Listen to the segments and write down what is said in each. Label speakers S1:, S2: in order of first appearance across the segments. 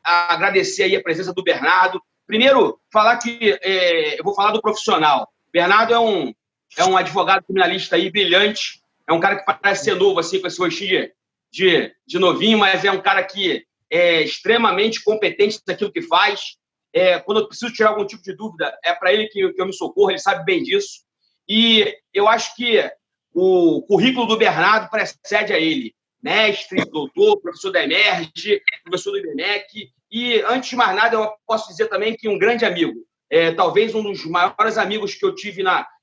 S1: agradecer aí a presença do Bernardo. Primeiro, falar que eu vou falar do profissional. Bernardo é um advogado criminalista aí brilhante, é um cara que parece ser novo, assim, com esse rostinho de novinho, mas é um cara que é extremamente competente naquilo que faz. Quando eu preciso tirar algum tipo de dúvida, é para ele que eu me socorro, ele sabe bem disso. E eu acho que o currículo do Bernardo precede a ele. Mestre, doutor, professor da Emerge, professor do IBMEC. E, antes de mais nada, eu posso dizer também que um grande amigo. Talvez um dos maiores amigos que eu tive,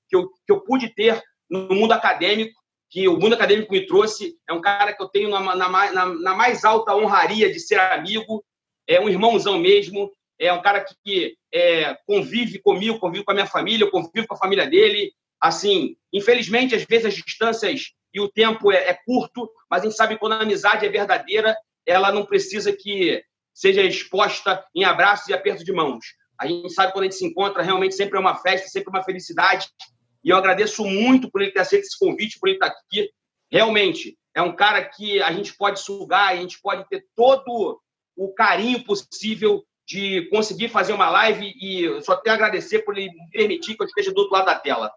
S1: que eu pude ter no mundo acadêmico, que o mundo acadêmico me trouxe. É um cara que eu tenho na mais alta honraria de ser amigo. É um irmãozão mesmo. É um cara que convive comigo, convive com a minha família, eu convivo com a família dele. Assim, infelizmente, às vezes as distâncias e o tempo é curto, mas a gente sabe que quando a amizade é verdadeira, ela não precisa que seja exposta em abraços e aperto de mãos. A gente sabe que quando a gente se encontra, realmente sempre é uma festa, sempre uma felicidade. E eu agradeço muito por ele ter aceito esse convite, por ele estar aqui. Realmente, é um cara que a gente pode sugar, a gente pode ter todo o carinho possível de conseguir fazer uma live, e eu só tenho a agradecer por ele permitir que eu esteja do outro lado da tela.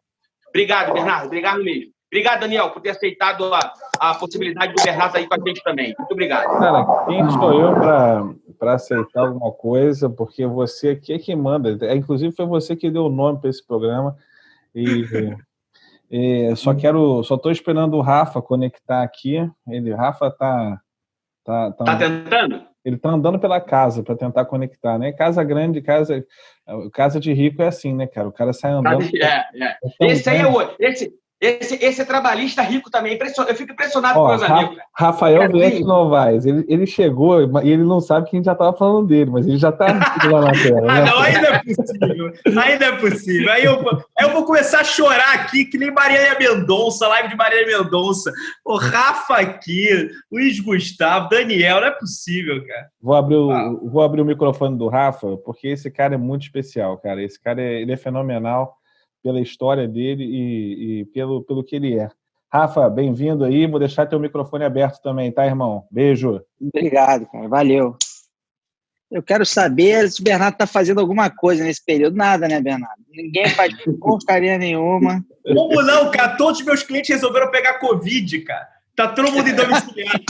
S1: Obrigado, Bernardo. Obrigado mesmo. Obrigado, Daniel, por ter aceitado a possibilidade do Bernardo estar aí com a gente também. Muito obrigado.
S2: Cara, quem sou eu para aceitar alguma coisa? Porque você aqui é quem manda. Inclusive, foi você que deu o nome para esse programa. Só estou esperando o Rafa conectar aqui. Rafa tá
S1: tentando?
S2: Ele está andando pela casa para tentar conectar, né? Casa grande, casa de rico é assim, né, cara? O cara sai andando.
S1: Esse aí esse é trabalhista rico também. Eu fico impressionado com meus amigos.
S2: Rafael Viete Novaes, ele chegou e ele não sabe que a gente já estava falando dele, mas ele já está lá na tela. Né?
S3: Não, ainda é possível. Ainda é possível. Aí eu vou começar a chorar aqui, que nem Marília Mendonça, live de Marília Mendonça. O Rafa aqui, Luiz Gustavo, Daniel, não é possível, cara.
S2: Vou abrir o microfone do Rafa, porque esse cara é muito especial, cara. Esse cara ele é fenomenal pela história dele e pelo que ele é. Rafa, bem-vindo aí. Vou deixar teu microfone aberto também, tá, irmão? Beijo.
S4: Obrigado, cara. Valeu. Eu quero saber se o Bernardo está fazendo alguma coisa nesse período. Nada, né, Bernardo? Ninguém faz porcaria nenhuma.
S3: Como não, cara? Todos os meus clientes resolveram pegar Covid, cara. Tá todo mundo em domiciliar.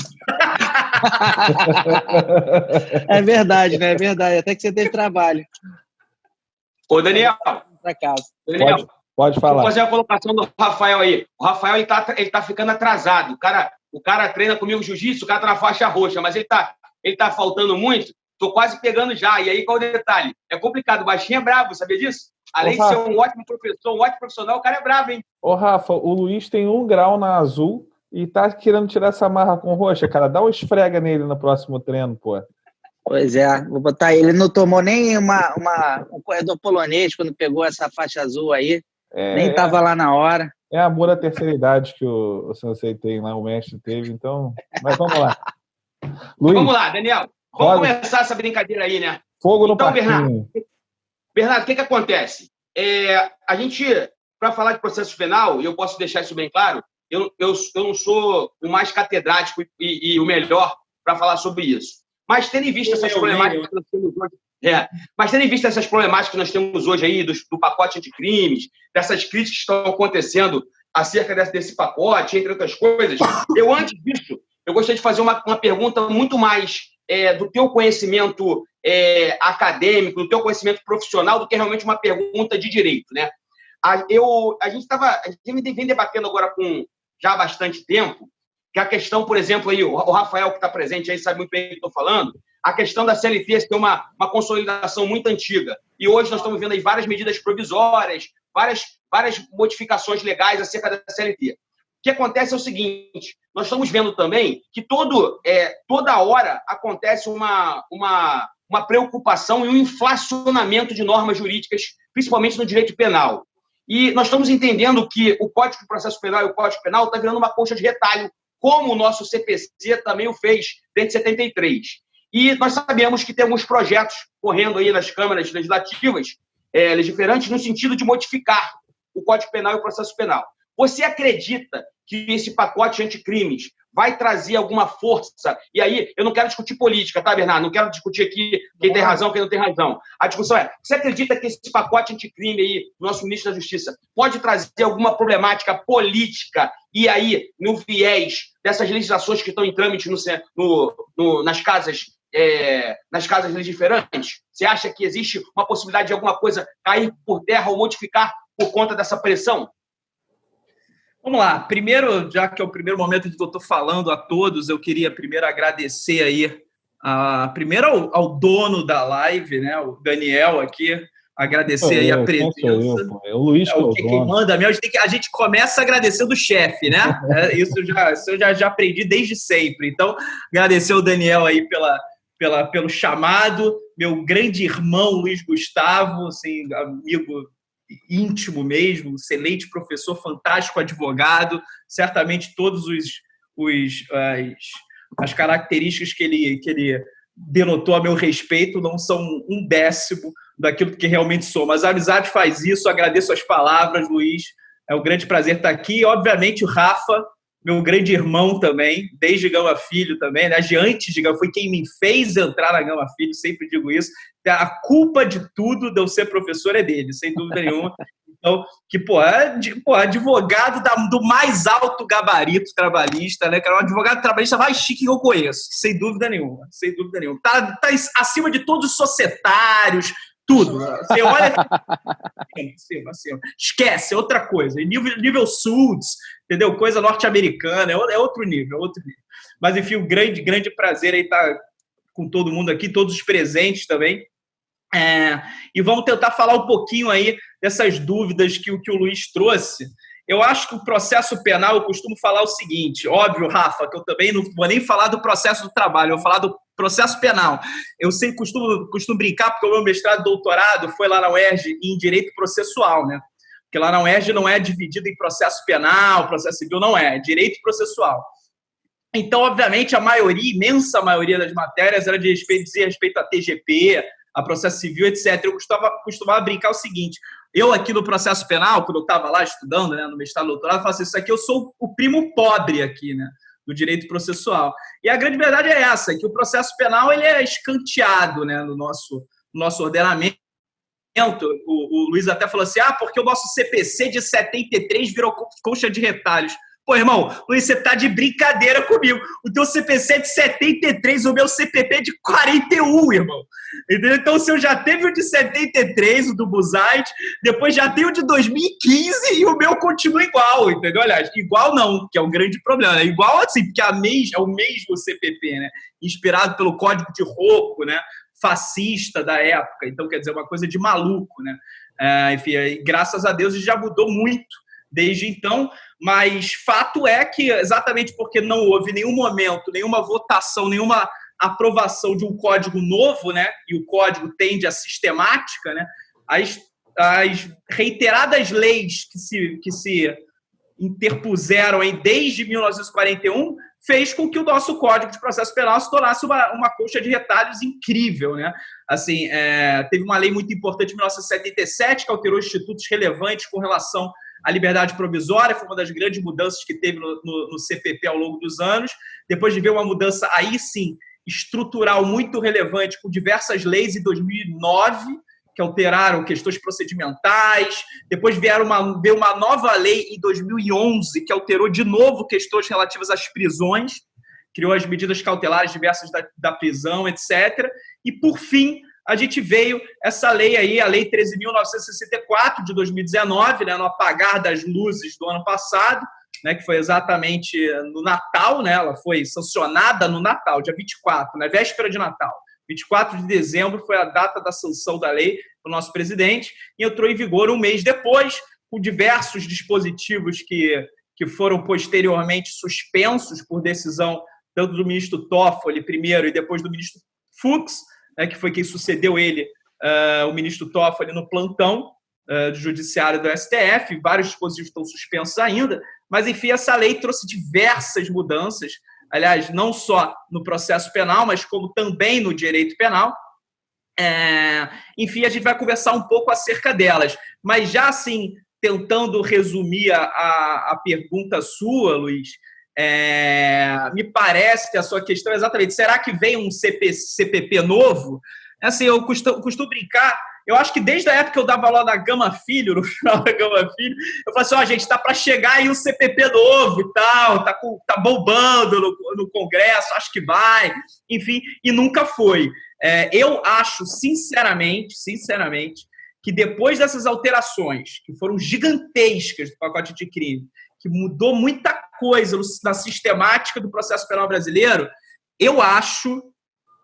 S4: É verdade, né? É verdade. Até que você teve trabalho.
S1: Ô, Daniel.
S4: Pra casa.
S1: Daniel,
S2: pode falar.
S1: Vou fazer a colocação do Rafael aí. O Rafael, ele tá ficando atrasado. O cara treina comigo jiu-jitsu, o cara tá na faixa roxa, mas ele tá faltando muito. Tô quase pegando já. E aí, qual o detalhe? É complicado. O baixinho é bravo, sabia disso? Além de ser um ótimo professor, um ótimo profissional, o cara é bravo, hein?
S2: Ô, Rafa, o Luiz tem 1 grau na azul e tá querendo tirar essa marra com roxa, cara. Dá uma esfrega nele no próximo treino, pô.
S4: Pois é, vou botar ele. Não tomou nem um corredor polonês quando pegou essa faixa azul aí. Nem estava lá na hora.
S2: É amor à terceira idade que o Sensei tem lá, o mestre teve, então... Mas vamos lá.
S1: Luiz, vamos lá, Daniel. Vamos começar essa brincadeira aí, né?
S2: Fogo no parquinho.
S1: Bernardo, o que acontece? A gente, para falar de processo penal, e eu posso deixar isso bem claro, eu não sou o mais catedrático e o melhor para falar sobre isso. Mas tendo em vista essas problemáticas que nós temos hoje, mas tendo em vista essas problemáticas que nós temos hoje aí do pacote anticrimes, dessas críticas que estão acontecendo acerca desse pacote, entre outras coisas, antes disso, eu gostaria de fazer uma pergunta muito mais do teu conhecimento acadêmico, do teu conhecimento profissional, do que realmente uma pergunta de direito, né? A gente vem debatendo agora já há bastante tempo, que a questão, por exemplo, aí, o Rafael, que está presente aí, sabe muito bem o que estou falando, a questão da CLT tem uma consolidação muito antiga. E hoje nós estamos vendo aí várias medidas provisórias, várias modificações legais acerca da CLT. O que acontece é o seguinte, nós estamos vendo também que toda hora acontece uma preocupação e um inflacionamento de normas jurídicas, principalmente no direito penal. E nós estamos entendendo que o Código de Processo Penal e o Código Penal está virando uma colcha de retalho, como o nosso CPC também o fez desde 73. E nós sabemos que tem alguns projetos correndo aí nas câmaras legislativas, legiferantes, no sentido de modificar o Código Penal e o Processo Penal. Você acredita que esse pacote anticrimes vai trazer alguma força? E aí, eu não quero discutir política, tá, Bernardo? Não quero discutir aqui quem tem razão, quem não tem razão. A discussão é, você acredita que esse pacote anticrime aí, nosso ministro da Justiça, pode trazer alguma problemática política e aí, no viés dessas legislações que estão em trâmite nas casas legiferantes? Você acha que existe uma possibilidade de alguma coisa cair por terra ou modificar por conta dessa pressão?
S3: Vamos lá. Primeiro, já que é o primeiro momento que eu estou falando a todos, eu queria primeiro agradecer aí primeiro ao dono da live, né, o Daniel aqui, agradecer aí a presença.
S2: É o Luiz que é o
S3: quem manda mesmo, a gente começa agradecendo o chefe, né? Isso eu já aprendi desde sempre. Então, agradecer o Daniel aí pelo chamado, meu grande irmão Luiz Gustavo, assim, amigo íntimo mesmo, excelente professor, fantástico advogado, certamente todos as características que ele denotou a meu respeito não são um décimo daquilo que realmente sou, mas a amizade faz isso. Agradeço as palavras, Luiz, é um grande prazer estar aqui, e obviamente o Rafa, meu grande irmão também, desde Gama Filho também, né? De antes de Gama, foi quem me fez entrar na Gama Filho, sempre digo isso. A culpa de tudo de eu ser professor é dele, sem dúvida nenhuma. Então, advogado do mais alto gabarito trabalhista, né? Que era um advogado trabalhista mais chique que eu conheço, sem dúvida nenhuma, sem dúvida nenhuma. Tá acima de todos os societários, tudo. Você olha assim, esquece, é outra coisa. Nível Suits, entendeu? Coisa norte-americana, é outro nível, Mas, enfim, um grande prazer aí estar com todo mundo aqui, todos os presentes também. E vamos tentar falar um pouquinho aí dessas dúvidas que o Luiz trouxe. Eu acho que o processo penal, eu costumo falar o seguinte, óbvio, Rafa, que eu também não vou nem falar do processo do trabalho, eu vou falar do processo penal. Eu sempre costumo brincar, porque o meu mestrado e doutorado foi lá na UERJ em direito processual, né? Porque lá na UERJ não é dividido em processo penal, processo civil, não é direito processual. Então, obviamente, imensa maioria das matérias era dizia respeito a TGP, a processo civil, etc. Eu costumava brincar o seguinte, eu aqui no processo penal, quando eu estava lá estudando, né, no mestrado e doutorado, eu falava assim, isso aqui eu sou o primo pobre aqui, né, do direito processual. E a grande verdade é essa, que o processo penal ele é escanteado, né, no nosso ordenamento. O Luiz até falou assim, porque o nosso CPC de 73 virou colcha de retalhos. Pô, irmão, Luiz, você tá de brincadeira comigo. O teu CPC é de 73, o meu CPP é de 41, irmão. Entendeu? Então, se eu já teve o de 73, o do Buzaid, depois já tenho o de 2015 e o meu continua igual, entendeu? Aliás, igual não, que é um grande problema. É igual assim, porque é o mesmo CPP, né? Inspirado pelo Código de Rocco, né? Fascista da época. Então, quer dizer, uma coisa de maluco, né? Enfim, graças a Deus, já mudou muito desde então, mas fato é que, exatamente porque não houve nenhum momento, nenhuma votação, nenhuma aprovação de um código novo, né, e o código tende à sistemática, né, as reiteradas leis que se interpuseram aí desde 1941 fez com que o nosso Código de Processo Penal se tornasse uma colcha de retalhos incrível, né? Assim, teve uma lei muito importante em 1977 que alterou institutos relevantes com relação à liberdade provisória, foi uma das grandes mudanças que teve no CPP ao longo dos anos. Depois de ver uma mudança, aí sim, estrutural muito relevante, com diversas leis em 2009, que alteraram questões procedimentais. Depois veio uma nova lei em 2011, que alterou de novo questões relativas às prisões, criou as medidas cautelares diversas da prisão, etc. E, por fim, a gente veio essa lei aí, a Lei 13.964 de 2019, né, no apagar das luzes do ano passado, né, que foi exatamente no Natal, né, ela foi sancionada no Natal, dia 24, na véspera de Natal. 24 de dezembro foi a data da sanção da lei do nosso presidente e entrou em vigor um mês depois, com diversos dispositivos que foram posteriormente suspensos por decisão tanto do ministro Toffoli primeiro e depois do ministro Fux, né, que foi quem sucedeu ele, o ministro Toffoli, no plantão do judiciário do STF. Vários dispositivos estão suspensos ainda, mas, enfim, essa lei trouxe diversas mudanças, aliás, não só no processo penal, mas como também no direito penal. Enfim, a gente vai conversar um pouco acerca delas. Mas já, assim, tentando resumir a pergunta sua, Luiz, me parece que a sua questão é exatamente, será que vem um CPP novo? Assim, eu costumo brincar, eu acho que desde a época que eu dava aula da Gama Filho, no final da Gama Filho, eu falei assim, gente, tá para chegar aí um CPP novo e tal, tá bombando no Congresso, acho que vai, enfim, e nunca foi. Eu acho, sinceramente, que depois dessas alterações, que foram gigantescas do pacote de crime, que mudou muita coisa na sistemática do processo penal brasileiro, eu acho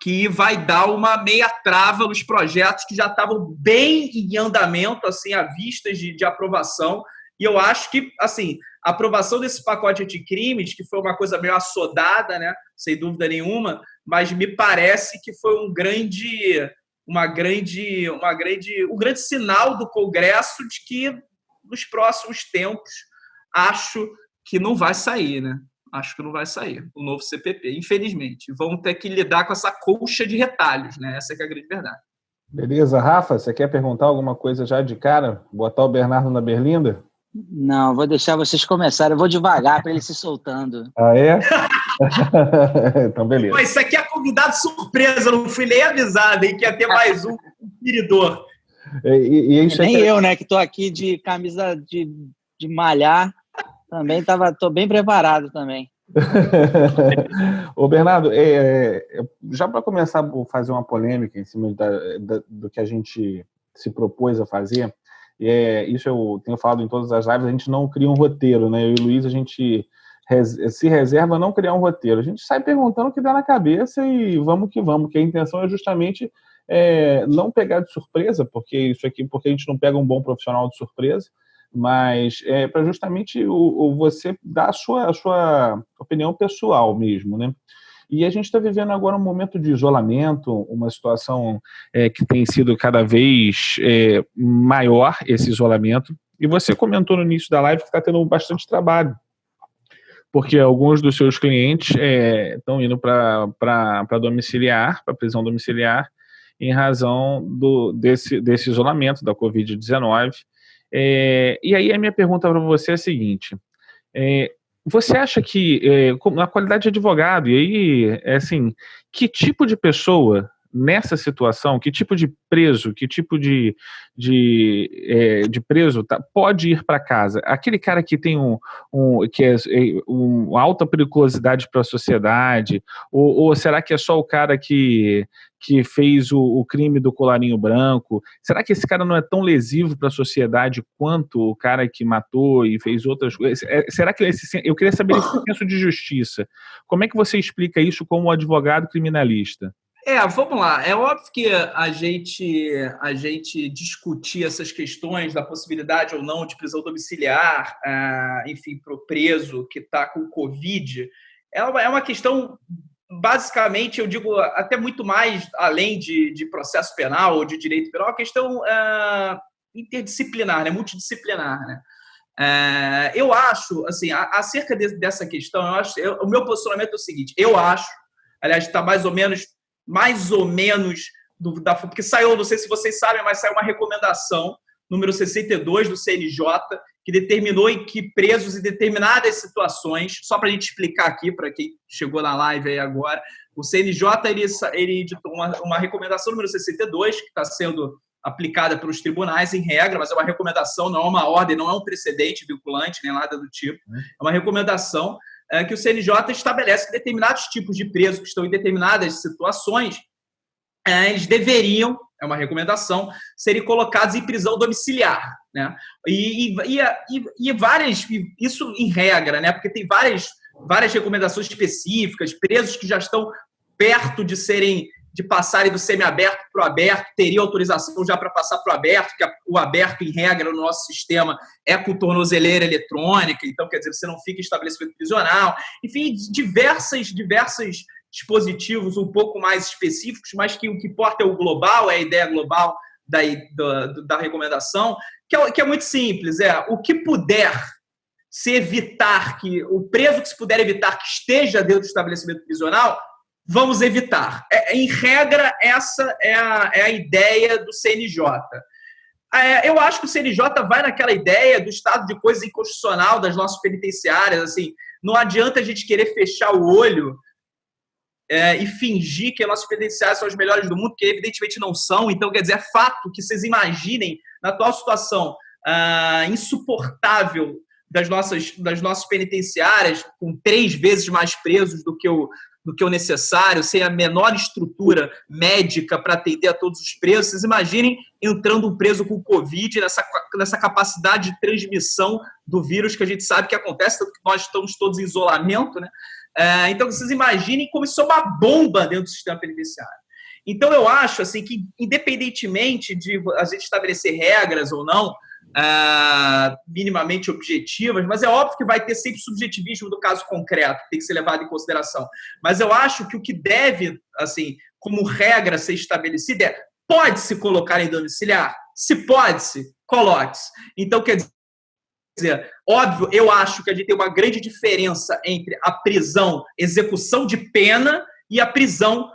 S3: que vai dar uma meia trava nos projetos que já estavam bem em andamento, assim, à vista de aprovação. E eu acho que, assim, a aprovação desse pacote de-crimes, que foi uma coisa meio assodada, né, sem dúvida nenhuma, mas me parece que foi um grande sinal do Congresso de que, nos próximos tempos, acho que não vai sair, né? Acho que não vai sair o novo CPP, infelizmente. Vamos ter que lidar com essa colcha de retalhos, né? Essa é a grande verdade.
S2: Beleza. Rafa, você quer perguntar alguma coisa já de cara? Botar o Bernardo na berlinda?
S4: Não, vou deixar vocês começarem. Eu vou devagar para ele se soltando.
S2: Ah, é? Então, beleza.
S3: Mas isso aqui é convidado surpresa, eu não fui nem avisado, hein, que ia ter mais um feridor.
S4: Nem eu, né, que estou aqui de camisa de malhar, também estou bem preparado também.
S2: Ô, Bernardo, já para começar a fazer uma polêmica em cima do que a gente se propôs a fazer, isso eu tenho falado em todas as lives, a gente não cria um roteiro, né? Eu e o Luiz, a gente se reserva a não criar um roteiro. A gente sai perguntando o que dá na cabeça e vamos que vamos, que a intenção é justamente não pegar de surpresa, porque a gente não pega um bom profissional de surpresa, mas para justamente você dar a sua opinião pessoal mesmo, né? E a gente está vivendo agora um momento de isolamento, uma situação que tem sido cada vez maior, esse isolamento, e você comentou no início da live que está tendo bastante trabalho, porque alguns dos seus clientes estão indo para domiciliar, para prisão domiciliar, em razão desse isolamento da Covid-19. E aí a minha pergunta para você é a seguinte, você acha que, na qualidade de advogado, e aí, assim, que tipo de pessoa nessa situação, que tipo de preso, que tipo de preso pode ir para casa? Aquele cara que tem uma alta periculosidade para a sociedade, ou será que é só o cara que fez o crime do colarinho branco? Será que esse cara não é tão lesivo para a sociedade quanto o cara que matou e fez outras coisas? Será que eu queria saber esse senso de justiça. Como é que você explica isso como advogado criminalista?
S3: Vamos lá. É óbvio que a gente discutir essas questões da possibilidade ou não de prisão domiciliar, enfim, para o preso que está com Covid, é uma questão, basicamente, eu digo, até muito mais além de processo penal ou de direito penal, uma questão interdisciplinar, né, multidisciplinar, né? Eu acho, assim, acerca dessa questão, o meu posicionamento é o seguinte, eu acho, aliás, está mais ou menos porque saiu, não sei se vocês sabem, mas saiu uma recomendação, número 62 do CNJ, que determinou que presos em determinadas situações, só para a gente explicar aqui, para quem chegou na live aí agora, o CNJ ele editou uma recomendação número 62, que está sendo aplicada pelos tribunais em regra, mas é uma recomendação, não é uma ordem, não é um precedente vinculante, nem nada do tipo, é uma recomendação que o CNJ estabelece que determinados tipos de presos que estão em determinadas situações, eles deveriam, é uma recomendação, serem colocados em prisão domiciliar, né? E várias, isso em regra, né? Porque tem várias recomendações específicas, presos que já estão perto de passarem do semiaberto para o aberto, teria autorização já para passar para o aberto, que o aberto, em regra, no nosso sistema, é com tornozeleira eletrônica, então, quer dizer, você não fica em estabelecimento prisional. Enfim, diversos dispositivos um pouco mais específicos, mas que o que importa é o global, é a ideia global da recomendação, que é muito simples, o que puder se evitar, o preso que se puder evitar que esteja dentro do estabelecimento prisional, vamos evitar. Em regra, essa é a ideia do CNJ. Eu acho que o CNJ vai naquela ideia do estado de coisa inconstitucional das nossas penitenciárias. Assim, não adianta a gente querer fechar o olho e fingir que as nossas penitenciárias são as melhores do mundo, que evidentemente não são. Então, quer dizer, é fato que vocês imaginem, na atual situação insuportável das nossas penitenciárias, com 3 vezes mais presos do que o necessário, sem a menor estrutura médica para atender a todos os presos. Vocês imaginem entrando um preso com Covid, nessa capacidade de transmissão do vírus que a gente sabe que acontece, tanto que nós estamos todos em isolamento, né? Então, vocês imaginem como isso é uma bomba dentro do sistema penitenciário. Então, eu acho assim, que, independentemente de a gente estabelecer regras ou não, minimamente objetivas, mas é óbvio que vai ter sempre subjetivismo do caso concreto, que tem que ser levado em consideração. Mas eu acho que o que deve, assim, como regra ser estabelecida pode-se colocar em domiciliar? Se pode-se, coloque-se. Então, quer dizer, óbvio, eu acho que a gente tem uma grande diferença entre a prisão, execução de pena, e a prisão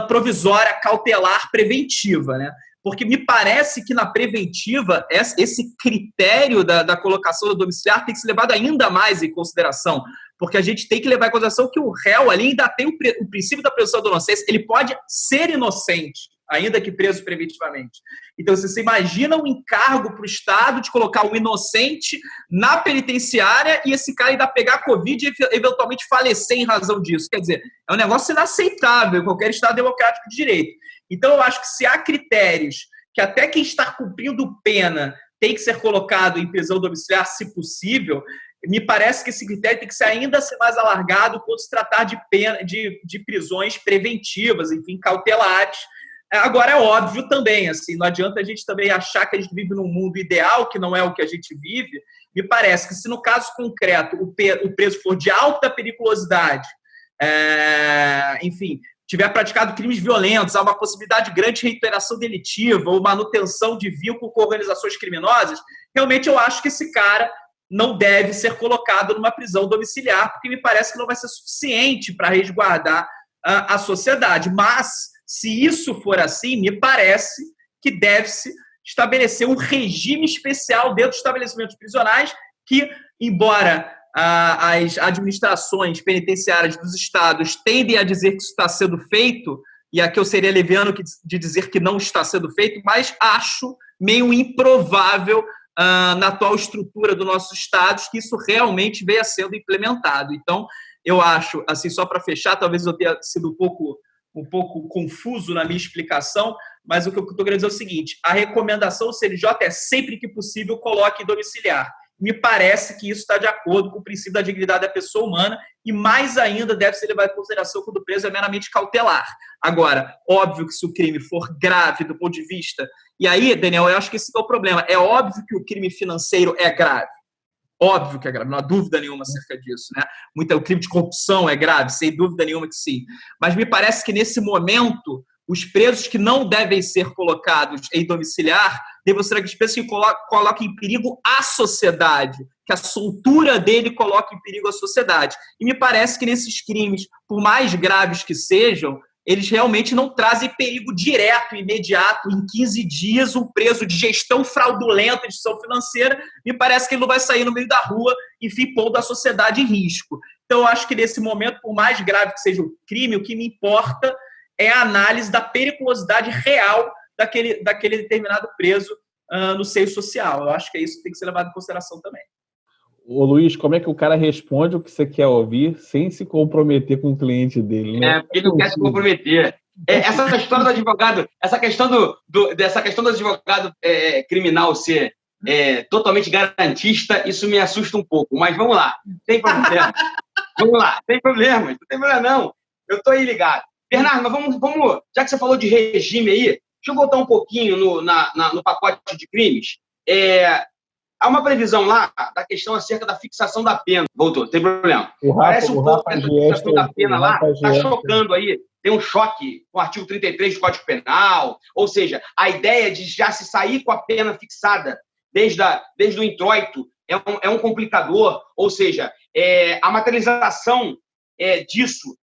S3: provisória, cautelar, preventiva, né? Porque me parece que na preventiva, esse critério da colocação do domiciliar tem que ser levado ainda mais em consideração, porque a gente tem que levar em consideração que o réu ali ainda tem o princípio da presunção da inocência, ele pode ser inocente, ainda que preso preventivamente. Então, você imagina um encargo para o Estado de colocar um inocente na penitenciária e esse cara ainda pegar Covid e eventualmente falecer em razão disso. Quer dizer, é um negócio inaceitável em qualquer Estado democrático de direito. Então, eu acho que se há critérios que até quem está cumprindo pena tem que ser colocado em prisão domiciliar, se possível, me parece que esse critério tem que ser ainda mais alargado quando se tratar de prisões preventivas, enfim, cautelares. Agora, é óbvio também, assim, não adianta a gente também achar que a gente vive num mundo ideal, que não é o que a gente vive. Me parece que se no caso concreto o preso for de alta periculosidade, enfim, tiver praticado crimes violentos, há uma possibilidade grande de reiteração delitiva ou manutenção de vínculo com organizações criminosas, realmente eu acho que esse cara não deve ser colocado numa prisão domiciliar, porque me parece que não vai ser suficiente para resguardar a sociedade. Mas, se isso for assim, me parece que deve-se estabelecer um regime especial dentro dos estabelecimentos prisionais que, embora as administrações penitenciárias dos estados tendem a dizer que isso está sendo feito, e aqui eu seria leviano de dizer que não está sendo feito, mas acho meio improvável na atual estrutura dos nossos estados que isso realmente venha sendo implementado. Então, eu acho, assim, só para fechar, talvez eu tenha sido um pouco confuso na minha explicação, mas o que eu estou querendo dizer é o seguinte: a recomendação do CNJ é sempre que possível coloque domiciliar. Me parece que isso está de acordo com o princípio da dignidade da pessoa humana e, mais ainda, deve ser levado em consideração quando o preso é meramente cautelar. Agora, óbvio que se o crime for grave do ponto de vista... E aí, Daniel, eu acho que esse é o problema. É óbvio que o crime financeiro é grave. Óbvio que é grave, não há dúvida nenhuma acerca disso, né? O crime de corrupção é grave, sem dúvida nenhuma que sim. Mas me parece que, nesse momento, os presos que não devem ser colocados em domiciliar devem ser aqueles presos que colocam em perigo a sociedade, que a soltura dele coloca em perigo a sociedade. E me parece que nesses crimes, por mais graves que sejam, eles realmente não trazem perigo direto, imediato, em 15 dias, um preso de gestão fraudulenta de instituição financeira, me parece que ele não vai sair no meio da rua, enfim, pondo a sociedade em risco. Então, eu acho que nesse momento, por mais grave que seja o crime, o que me importa é a análise da periculosidade real daquele determinado preso no seio social. Eu acho que isso tem que ser levado em consideração também.
S2: Ô Luiz, como é que o cara responde o que você quer ouvir sem se comprometer com o cliente dele, né?
S1: Porque ele não quer se comprometer. Essa história do advogado, essa questão do advogado criminal ser totalmente garantista, isso me assusta um pouco. Mas vamos lá, tem problema. Vamos lá, tem problema, não tem problema não. Eu estou aí ligado. Bernardo, mas vamos, já que você falou de regime aí, deixa eu voltar um pouquinho no pacote de crimes. Há uma previsão lá da questão acerca da fixação da pena. Voltou, tem problema. Parece um pouco que essa fixação da pena lá está chocando aí. Tem um choque com o artigo 33 do Código Penal. Ou seja, a ideia de já se sair com a pena fixada desde o introito é um complicador. Ou seja, a materialização disso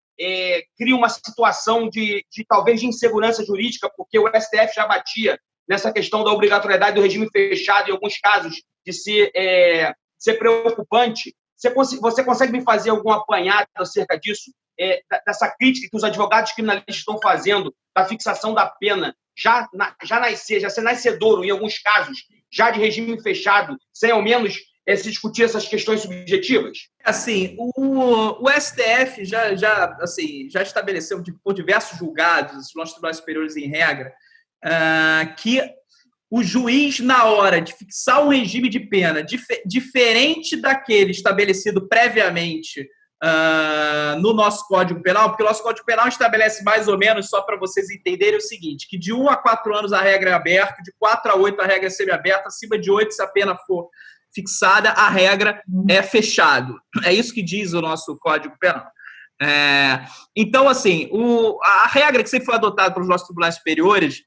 S1: cria uma situação de talvez de insegurança jurídica, porque o STF já batia nessa questão da obrigatoriedade do regime fechado, em alguns casos, de ser preocupante. Você consegue me fazer algum apanhado acerca disso, dessa crítica que os advogados criminalistas estão fazendo da fixação da pena, já ser nascedouro, em alguns casos, já de regime fechado, sem ao menos se discutir essas questões subjetivas?
S3: Assim, o STF já estabeleceu por diversos julgados, os nossos tribunais superiores em regra, que o juiz, na hora de fixar um regime de pena diferente daquele estabelecido previamente no nosso Código Penal, porque o nosso Código Penal estabelece mais ou menos, só para vocês entenderem o seguinte, que de 1 a 4 anos a regra é aberta, de 4 a 8 a regra é semiaberta, acima de 8, se a pena for fixada, a regra é fechado. É isso que diz o nosso Código Penal. Então, assim, a regra que sempre foi adotada pelos nossos tribunais superiores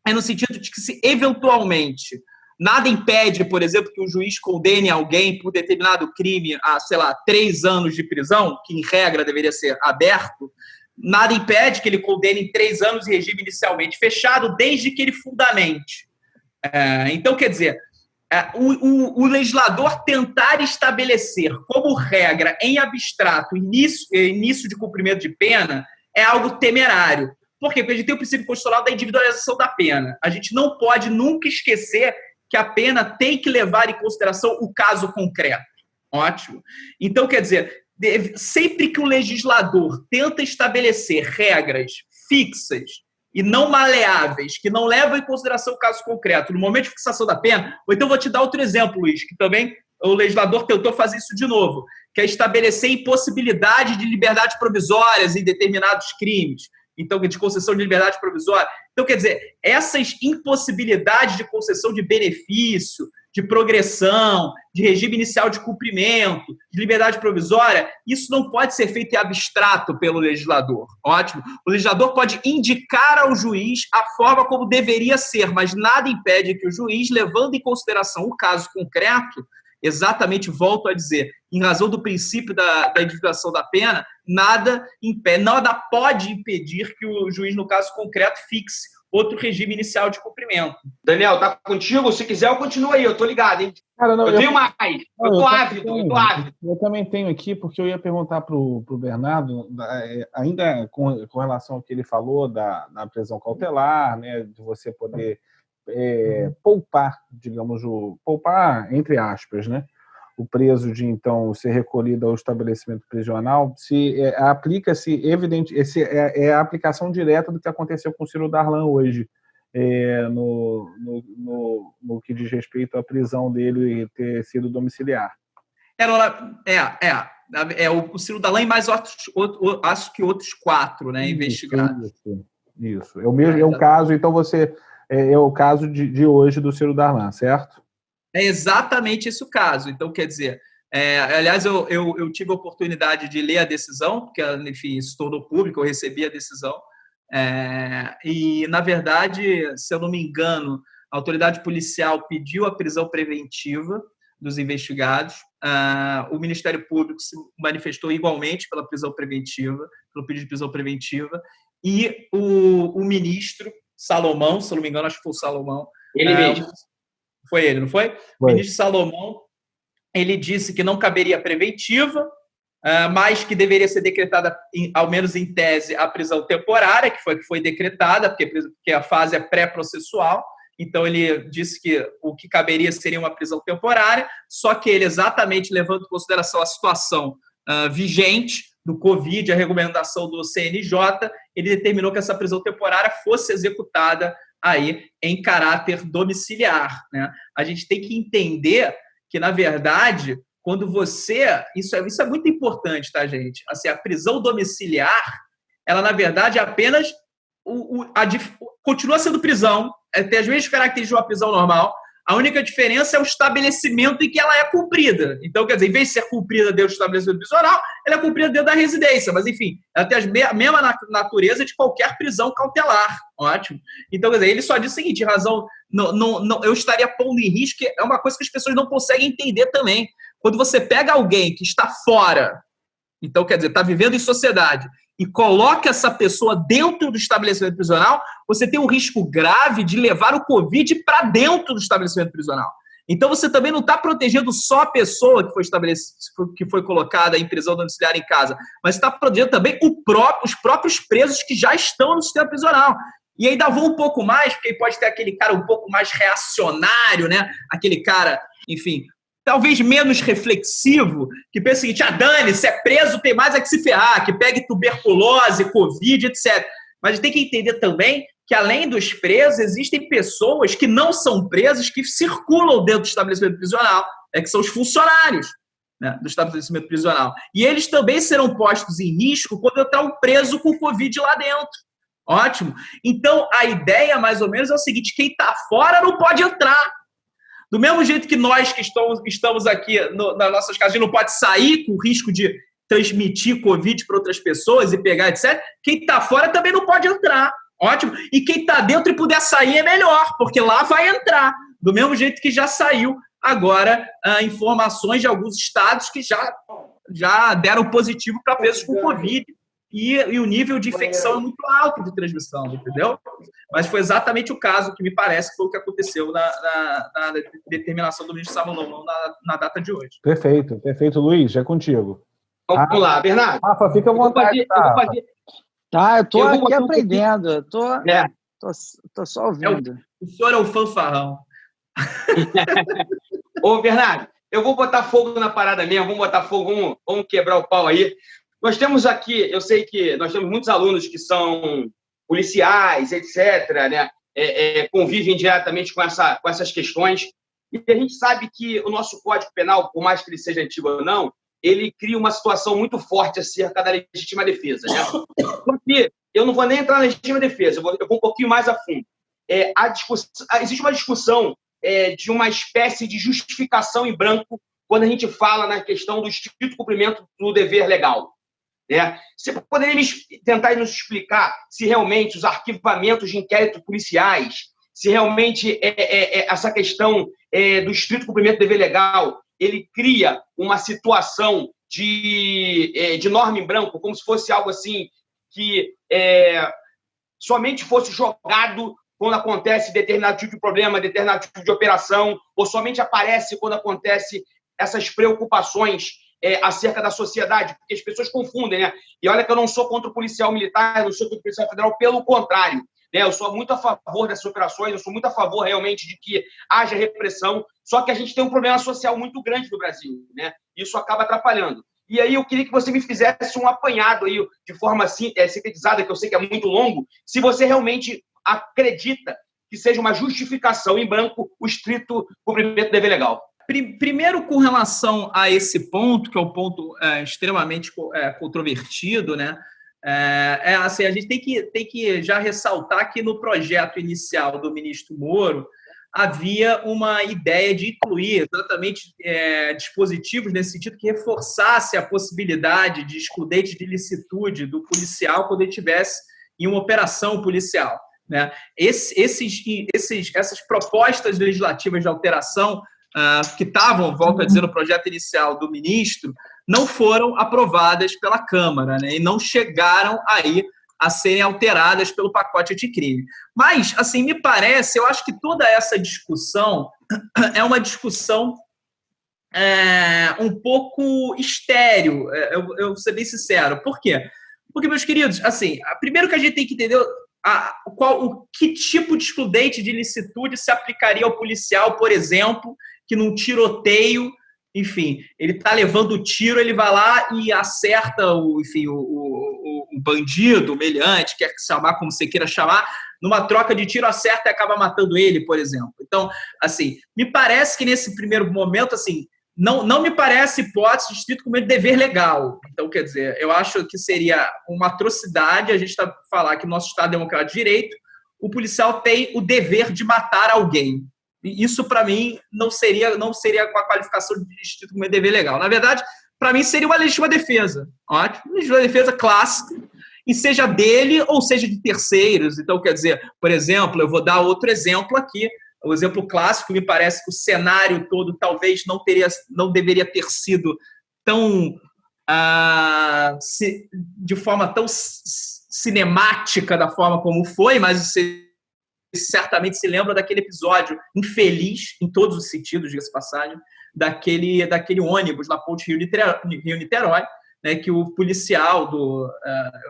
S3: é no sentido de que, se eventualmente nada impede, por exemplo, que o juiz condene alguém por determinado crime a, 3 anos de prisão, que em regra deveria ser aberto, nada impede que ele condene em 3 anos em regime inicialmente fechado, desde que ele fundamente. Então, quer dizer, o legislador tentar estabelecer como regra em abstrato início de cumprimento de pena é algo temerário. Por quê? Porque a gente tem o princípio constitucional da individualização da pena. A gente não pode nunca esquecer que a pena tem que levar em consideração o caso concreto. Ótimo. Então, quer dizer, sempre que o legislador tenta estabelecer regras fixas e não maleáveis, que não levam em consideração o caso concreto, no momento de fixação da pena, ou então vou te dar outro exemplo, Luiz, que também o legislador tentou fazer isso de novo, que é estabelecer impossibilidade de liberdade provisórias em determinados crimes, então, de concessão de liberdade provisória. Então, quer dizer, essas impossibilidades de concessão de benefício, de progressão, de regime inicial de cumprimento, de liberdade provisória, isso não pode ser feito em abstrato pelo legislador. Ótimo. O legislador pode indicar ao juiz a forma como deveria ser, mas nada impede que o juiz, levando em consideração o caso concreto, exatamente, volto a dizer, em razão do princípio da individuação da pena, nada pode impedir que o juiz, no caso concreto, fixe outro regime inicial de cumprimento.
S1: Daniel, tá contigo? Se quiser, eu continuo aí, eu tô ligado, hein?
S2: Cara, não,
S1: eu tenho mais, eu tô ávido.
S2: Eu também tenho aqui, porque eu ia perguntar pro Bernardo, ainda com relação ao que ele falou da prisão cautelar, né, de você poder poupar, digamos, poupar, entre aspas, né, o preso de, então, ser recolhido ao estabelecimento prisional, se aplica-se, evidente, é a aplicação direta do que aconteceu com o Ciro Darlan hoje, no que diz respeito à prisão dele ter sido domiciliar.
S3: O Ciro Darlan e mais acho que outros 4, né, investigados.
S2: Isso. É o caso, então você... É o caso de hoje do Ciro Darlan, certo?
S3: É exatamente esse o caso. Então, quer dizer, aliás, eu tive a oportunidade de ler a decisão, porque, enfim, isso tornou público, eu recebi a decisão. E, na verdade, se eu não me engano, a autoridade policial pediu a prisão preventiva dos investigados. O Ministério Público se manifestou igualmente pela prisão preventiva, pelo pedido de prisão preventiva. E o ministro Salomão, se eu não me engano, acho que foi o Salomão.
S1: Ele mesmo.
S3: Foi ele, não foi? O ministro Salomão, ele disse que não caberia preventiva, mas que deveria ser decretada, ao menos em tese, a prisão temporária, que foi decretada, porque a fase é pré-processual. Então, ele disse que o que caberia seria uma prisão temporária, só que ele, exatamente levando em consideração a situação vigente do Covid, a recomendação do CNJ, ele determinou que essa prisão temporária fosse executada aí em caráter domiciliar, né? A gente tem que entender que, na verdade, quando isso é muito importante, tá, gente? Assim, a prisão domiciliar, ela, na verdade, é apenas continua sendo prisão, tem as mesmas características de uma prisão normal. A única diferença é o estabelecimento em que ela é cumprida. Então, quer dizer, em vez de ser cumprida dentro do estabelecimento prisional, ela é cumprida dentro da residência. Mas, enfim, ela tem a mesma natureza de qualquer prisão cautelar. Ótimo. Então, quer dizer, ele só diz o seguinte, em razão... Não, eu estaria pondo em risco, que é uma coisa que as pessoas não conseguem entender também. Quando você pega alguém que está fora, então, quer dizer, está vivendo em sociedade, e coloca essa pessoa dentro do estabelecimento prisional, você tem um risco grave de levar o Covid para dentro do estabelecimento prisional. Então, você também não está protegendo só a pessoa que foi colocada em prisão domiciliar em casa, mas está protegendo também os próprios presos que já estão no sistema prisional. E ainda vou um pouco mais, porque pode ter aquele cara um pouco mais reacionário, né? Aquele cara, enfim, talvez menos reflexivo, que pensa o seguinte, Dani, se é preso, tem mais é que se ferrar, que pegue tuberculose, Covid, etc. Mas a gente tem que entender também que, além dos presos, existem pessoas que não são presas, que circulam dentro do estabelecimento prisional, que são os funcionários, né, do estabelecimento prisional. E eles também serão postos em risco quando entrar um preso com Covid lá dentro. Ótimo. Então, a ideia, mais ou menos, é o seguinte, quem está fora não pode entrar. Do mesmo jeito que nós que estamos aqui nas nossas casas, a gente não pode sair com o risco de transmitir Covid para outras pessoas e pegar, etc. Quem está fora também não pode entrar. Ótimo. E quem está dentro e puder sair é melhor, porque lá vai entrar. Do mesmo jeito que já saiu agora informações de alguns estados que já deram positivo para presos com Covid. E o nível de infecção é muito alto de transmissão, entendeu? Mas foi exatamente o caso que me parece que foi o que aconteceu na determinação do ministro Sávio na data de hoje.
S2: Perfeito. Luiz, é contigo.
S1: Vamos lá, Bernardo.
S2: Rafa, fica à vontade.
S4: Eu tô aqui aprendendo. Eu tô só ouvindo.
S3: O senhor é o fanfarrão.
S1: Ô, Bernardo, eu vou botar fogo na parada mesmo, vamos botar fogo, vamos quebrar o pau aí. Nós temos aqui, eu sei que nós temos muitos alunos que são policiais, etc., né? Convivem diretamente com essas questões. E a gente sabe que o nosso Código Penal, por mais que ele seja antigo ou não, ele cria uma situação muito forte acerca da legítima defesa, né? Porque eu não vou nem entrar na legítima defesa, eu vou um pouquinho mais a fundo. Existe uma discussão de uma espécie de justificação em branco quando a gente fala na questão do estrito cumprimento do dever legal. Você poderia tentar nos explicar se realmente os arquivamentos de inquéritos policiais, se realmente essa questão do estrito cumprimento do dever legal, ele cria uma situação de norma em branco, como se fosse algo assim que somente fosse jogado quando acontece determinado tipo de problema, determinado tipo de operação, ou somente aparece quando acontece essas preocupações acerca da sociedade, porque as pessoas confundem, né? E olha que eu não sou contra o policial militar, eu não sou contra o policial federal, pelo contrário, né? Eu sou muito a favor dessas operações, eu sou muito a favor realmente de que haja repressão, só que a gente tem um problema social muito grande no Brasil, né? Isso acaba atrapalhando. E aí eu queria que você me fizesse um apanhado aí, de forma assim, sintetizada, que eu sei que é muito longo, se você realmente acredita que seja uma justificação em branco o estrito cumprimento do dever legal.
S3: Primeiro, com relação a esse ponto, que é um ponto extremamente controvertido, né? Assim, a gente tem que já ressaltar que no projeto inicial do ministro Moro havia uma ideia de incluir exatamente dispositivos nesse sentido que reforçasse a possibilidade de excludente de ilicitude do policial quando ele estivesse em uma operação policial, né? Essas propostas legislativas de alteração que estavam, volto a dizer, no projeto inicial do ministro, não foram aprovadas pela Câmara, né, e não chegaram aí a serem alteradas pelo pacote anticrime. Mas, assim, me parece, eu acho que toda essa discussão é uma discussão um pouco estéril, eu vou ser bem sincero. Por quê? Porque, meus queridos, assim, primeiro que a gente tem que entender que tipo de excludente de ilicitude se aplicaria ao policial, por exemplo, que num tiroteio, enfim, ele está levando o tiro, ele vai lá e acerta o bandido, o meliante, quer chamar como você queira chamar, numa troca de tiro acerta e acaba matando ele, por exemplo. Então, assim, me parece que nesse primeiro momento, assim, não me parece hipótese de estrito cumprimento de dever legal. Então, quer dizer, eu acho que seria uma atrocidade a gente falar que no nosso Estado Democrático de Direito o policial tem o dever de matar alguém. E isso, para mim, não seria com a qualificação de estrito cumprimento de dever legal. Na verdade, para mim, seria uma legítima defesa. Ótimo. Legítima defesa clássica, e seja dele ou seja de terceiros. Então, quer dizer, por exemplo, eu vou dar outro exemplo aqui. O exemplo clássico, me parece que o cenário todo talvez não deveria ter sido tão de forma tão cinemática da forma como foi, mas você certamente se lembra daquele episódio infeliz, em todos os sentidos, diga-se de passagem, daquele ônibus na ponte Rio-Niterói, né, que o policial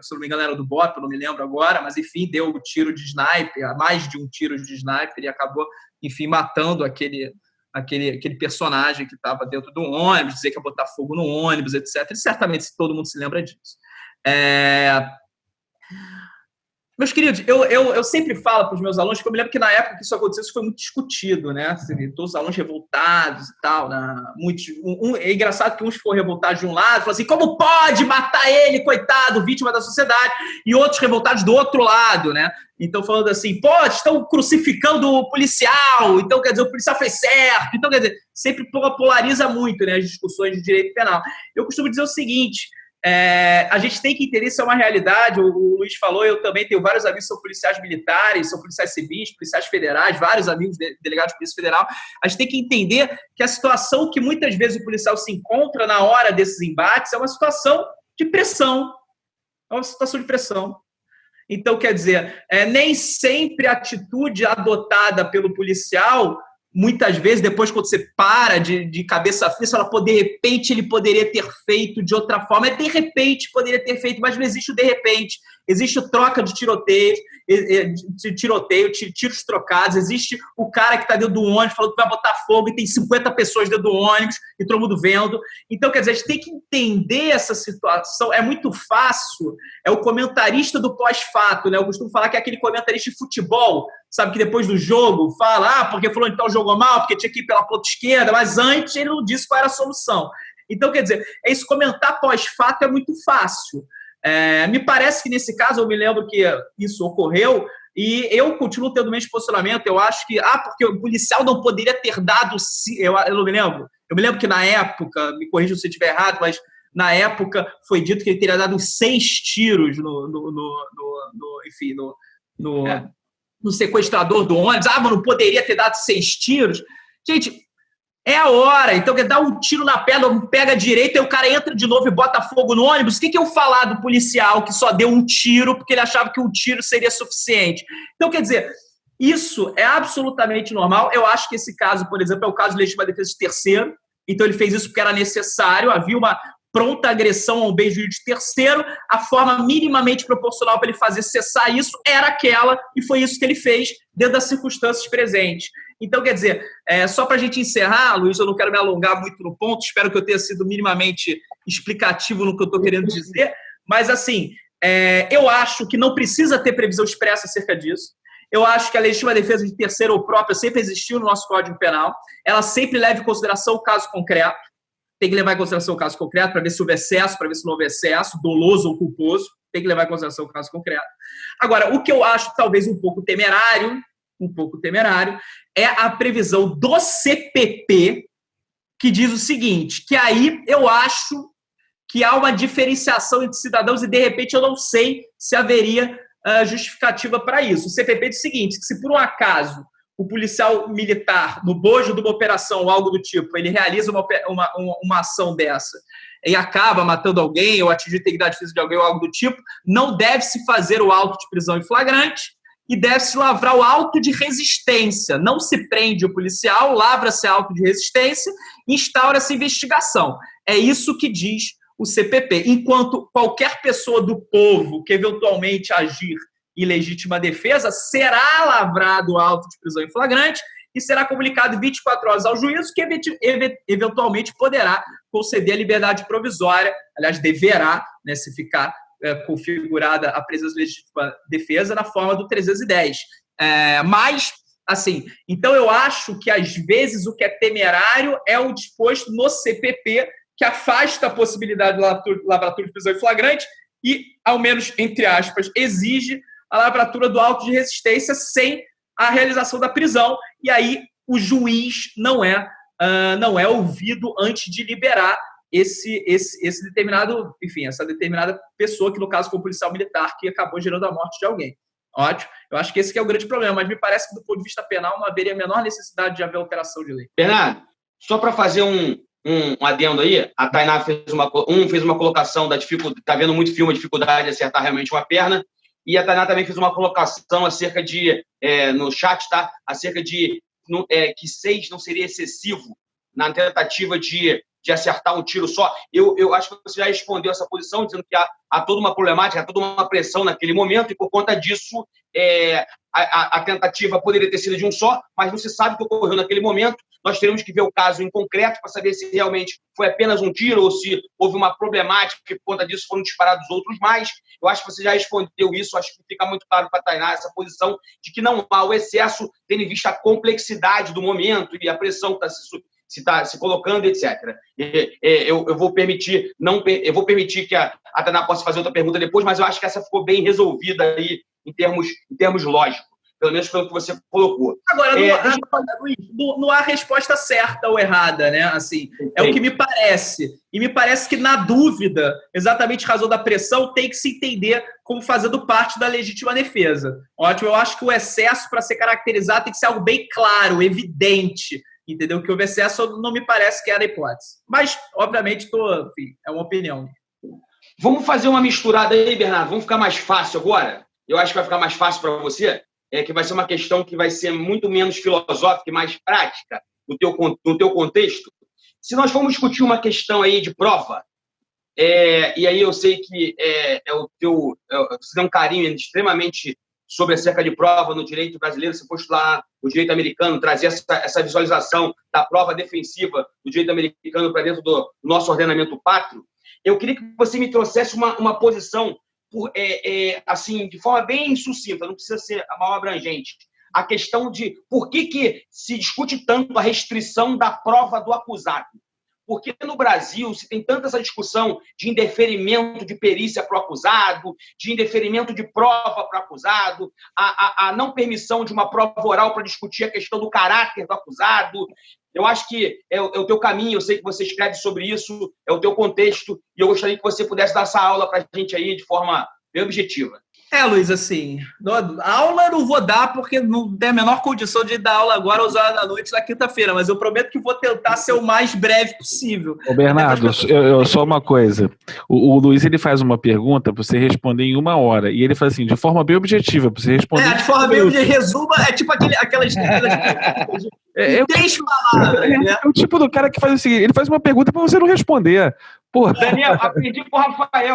S3: se não me engano era do BOP, eu não me lembro agora, mas enfim, deu um tiro de sniper, mais de um tiro de sniper, e acabou, enfim, matando aquele personagem que estava dentro do ônibus, dizer que ia botar fogo no ônibus, etc. E certamente todo mundo se lembra disso. Meus queridos, eu sempre falo para os meus alunos, que eu me lembro que na época que isso aconteceu, isso foi muito discutido, né? Todos os alunos revoltados e tal. Né? É engraçado que uns foram revoltados de um lado, falaram assim, como pode matar ele, coitado, vítima da sociedade, e outros revoltados do outro lado, né? Então, falando assim, pô, estão crucificando o policial, então, quer dizer, o policial fez certo. Então, quer dizer, sempre polariza muito, né, as discussões de direito penal. Eu costumo dizer o seguinte... a gente tem que entender, isso é uma realidade, o Luiz falou, eu também tenho vários amigos que são policiais militares, são policiais civis, policiais federais, vários amigos delegados de Polícia Federal. A gente tem que entender que a situação que muitas vezes o policial se encontra na hora desses embates é uma situação de pressão. É uma situação de pressão. Então, quer dizer, nem sempre a atitude adotada pelo policial... Muitas vezes, depois, quando você para de cabeça fria, você fala, pô, de repente ele poderia ter feito de outra forma. De repente poderia ter feito, mas não existe o de repente. Existe troca de tiroteio, tiros trocados. Existe o cara que está dentro do ônibus falando que vai botar fogo e tem 50 pessoas dentro do ônibus e todo mundo vendo. Então, quer dizer, a gente tem que entender essa situação. É muito fácil. É o comentarista do pós-fato, né? Eu costumo falar que é aquele comentarista de futebol, sabe, que depois do jogo fala, porque fulano então jogou mal, porque tinha que ir pela ponta esquerda, mas antes ele não disse qual era a solução. Então, quer dizer, esse comentar pós-fato é muito fácil. Me parece que nesse caso, eu me lembro que isso ocorreu, e eu continuo tendo o mesmo posicionamento. Eu acho que, porque o policial não poderia ter dado, eu não me lembro. Eu me lembro que na época, me corrija se eu estiver errado, mas na época foi dito que ele teria dado uns 6 tiros no sequestrador do ônibus. Mas não poderia ter dado 6 tiros. Gente, é a hora. Então, quer dar um tiro na perna, pega a direita, e o cara entra de novo e bota fogo no ônibus. O que eu falar do policial que só deu um tiro porque ele achava que um tiro seria suficiente? Então, quer dizer, isso é absolutamente normal. Eu acho que esse caso, por exemplo, é o caso de legítima defesa de terceiro. Então, ele fez isso porque era necessário. Havia uma pronta agressão ao bem jurídico de terceiro. A forma minimamente proporcional para ele fazer cessar isso era aquela, e foi isso que ele fez dentro das circunstâncias presentes. Então, quer dizer, só para a gente encerrar, Luiz, eu não quero me alongar muito no ponto, espero que eu tenha sido minimamente explicativo no que eu estou querendo dizer, mas, assim, eu acho que não precisa ter previsão expressa acerca disso. Eu acho que a legítima defesa de terceiro ou própria sempre existiu no nosso Código Penal. Ela sempre leva em consideração o caso concreto. Tem que levar em consideração o caso concreto para ver se houve excesso, para ver se não houve excesso, doloso ou culposo. Tem que levar em consideração o caso concreto. Agora, o que eu acho talvez um pouco temerário, é a previsão do CPP, que diz o seguinte, que aí eu acho que há uma diferenciação entre cidadãos e, de repente, eu não sei se haveria justificativa para isso. O CPP diz o seguinte, que se por um acaso o policial militar, no bojo de uma operação ou algo do tipo, ele realiza uma ação dessa e acaba matando alguém ou atingindo a integridade física de alguém ou algo do tipo, não deve-se fazer o auto de prisão em flagrante e deve-se lavrar o auto de resistência. Não se prende o policial, lavra-se auto de resistência e instaura-se investigação. É isso que diz o CPP. Enquanto qualquer pessoa do povo que eventualmente agir em legítima defesa, será lavrado o auto de prisão em flagrante e será comunicado em 24 horas ao juízo, que eventualmente poderá conceder a liberdade provisória, aliás, deverá, né, se ficar configurada a presença de legítima defesa na forma do 310. Mas, assim, então eu acho que, às vezes, o que é temerário é o disposto no CPP, que afasta a possibilidade de lavratura de prisão em flagrante e, ao menos, entre aspas, exige a lavratura do auto de resistência sem a realização da prisão, e aí o juiz não é ouvido antes de liberar esse determinado, enfim, essa determinada pessoa, que no caso foi um policial militar que acabou gerando a morte de alguém. Ótimo. Eu acho que esse que é o grande problema, mas me parece que do ponto de vista penal não haveria a menor necessidade de haver alteração de lei.
S1: Bernardo, só para fazer um adendo aí. A Tainá fez uma colocação da dificuldade, está vendo muito filme, a dificuldade de acertar realmente uma perna, e a Tainá também fez uma colocação acerca de, no chat, tá? Acerca de que 6 não seria excessivo na tentativa de acertar um tiro só. Eu acho que você já respondeu essa posição, dizendo que há toda uma problemática, há toda uma pressão naquele momento, e por conta disso, a tentativa poderia ter sido de um só, mas não se sabe o que ocorreu naquele momento. Nós teremos que ver o caso em concreto para saber se realmente foi apenas um tiro ou se houve uma problemática que, por conta disso, foram disparados outros mais. Eu acho que você já respondeu isso, acho que fica muito claro para a Tainá essa posição de que não há o excesso, tendo em vista a complexidade do momento e a pressão que está se colocando, etc. Eu vou permitir que a Tainá possa fazer outra pergunta depois, mas eu acho que essa ficou bem resolvida aí em termos lógicos, pelo menos pelo que você colocou.
S3: Agora, não há resposta certa ou errada, né? Assim, é o que me parece. E me parece que, na dúvida, exatamente razão da pressão, tem que se entender como fazendo parte da legítima defesa. Ótimo, eu acho que o excesso, para ser caracterizado, tem que ser algo bem claro, evidente. Entendeu? Que houve excesso não me parece que era a hipótese. Mas, obviamente, enfim, é uma opinião.
S1: Vamos fazer uma misturada aí, Bernardo? Vamos ficar mais fácil agora? Eu acho que vai ficar mais fácil para você, que vai ser uma questão que vai ser muito menos filosófica e mais prática no teu contexto. Se nós formos discutir uma questão aí de prova, e aí eu sei que você tem um carinho extremamente sobre acerca de prova no direito brasileiro, se postular o direito americano, trazer essa visualização da prova defensiva do direito americano para dentro do nosso ordenamento pátrio, eu queria que você me trouxesse uma posição, assim, de forma bem sucinta, não precisa ser a maior abrangente, a questão de por que se discute tanto a restrição da prova do acusado. Porque no Brasil se tem tanta essa discussão de indeferimento de perícia para o acusado, de indeferimento de prova para o acusado, a não permissão de uma prova oral para discutir a questão do caráter do acusado. Eu acho que é o teu caminho, eu sei que você escreve sobre isso, é o teu contexto, e eu gostaria que você pudesse dar essa aula para a gente aí de forma bem objetiva.
S3: Luiz, assim, aula eu não vou dar porque não tem a menor condição de dar aula agora às horas da noite na quinta-feira, mas eu prometo que vou tentar ser o mais breve possível.
S2: Ô Bernardo, só uma coisa. O Luiz, ele faz uma pergunta para você responder em 1 hora, e ele faz assim, de forma bem objetiva, para você responder.
S3: De forma bem objetiva, resuma, é tipo aquelas 3 palavras. Né?
S2: É o tipo do cara que faz o seguinte, ele faz uma pergunta para você não responder. Porra.
S1: Daniel, aprendi com o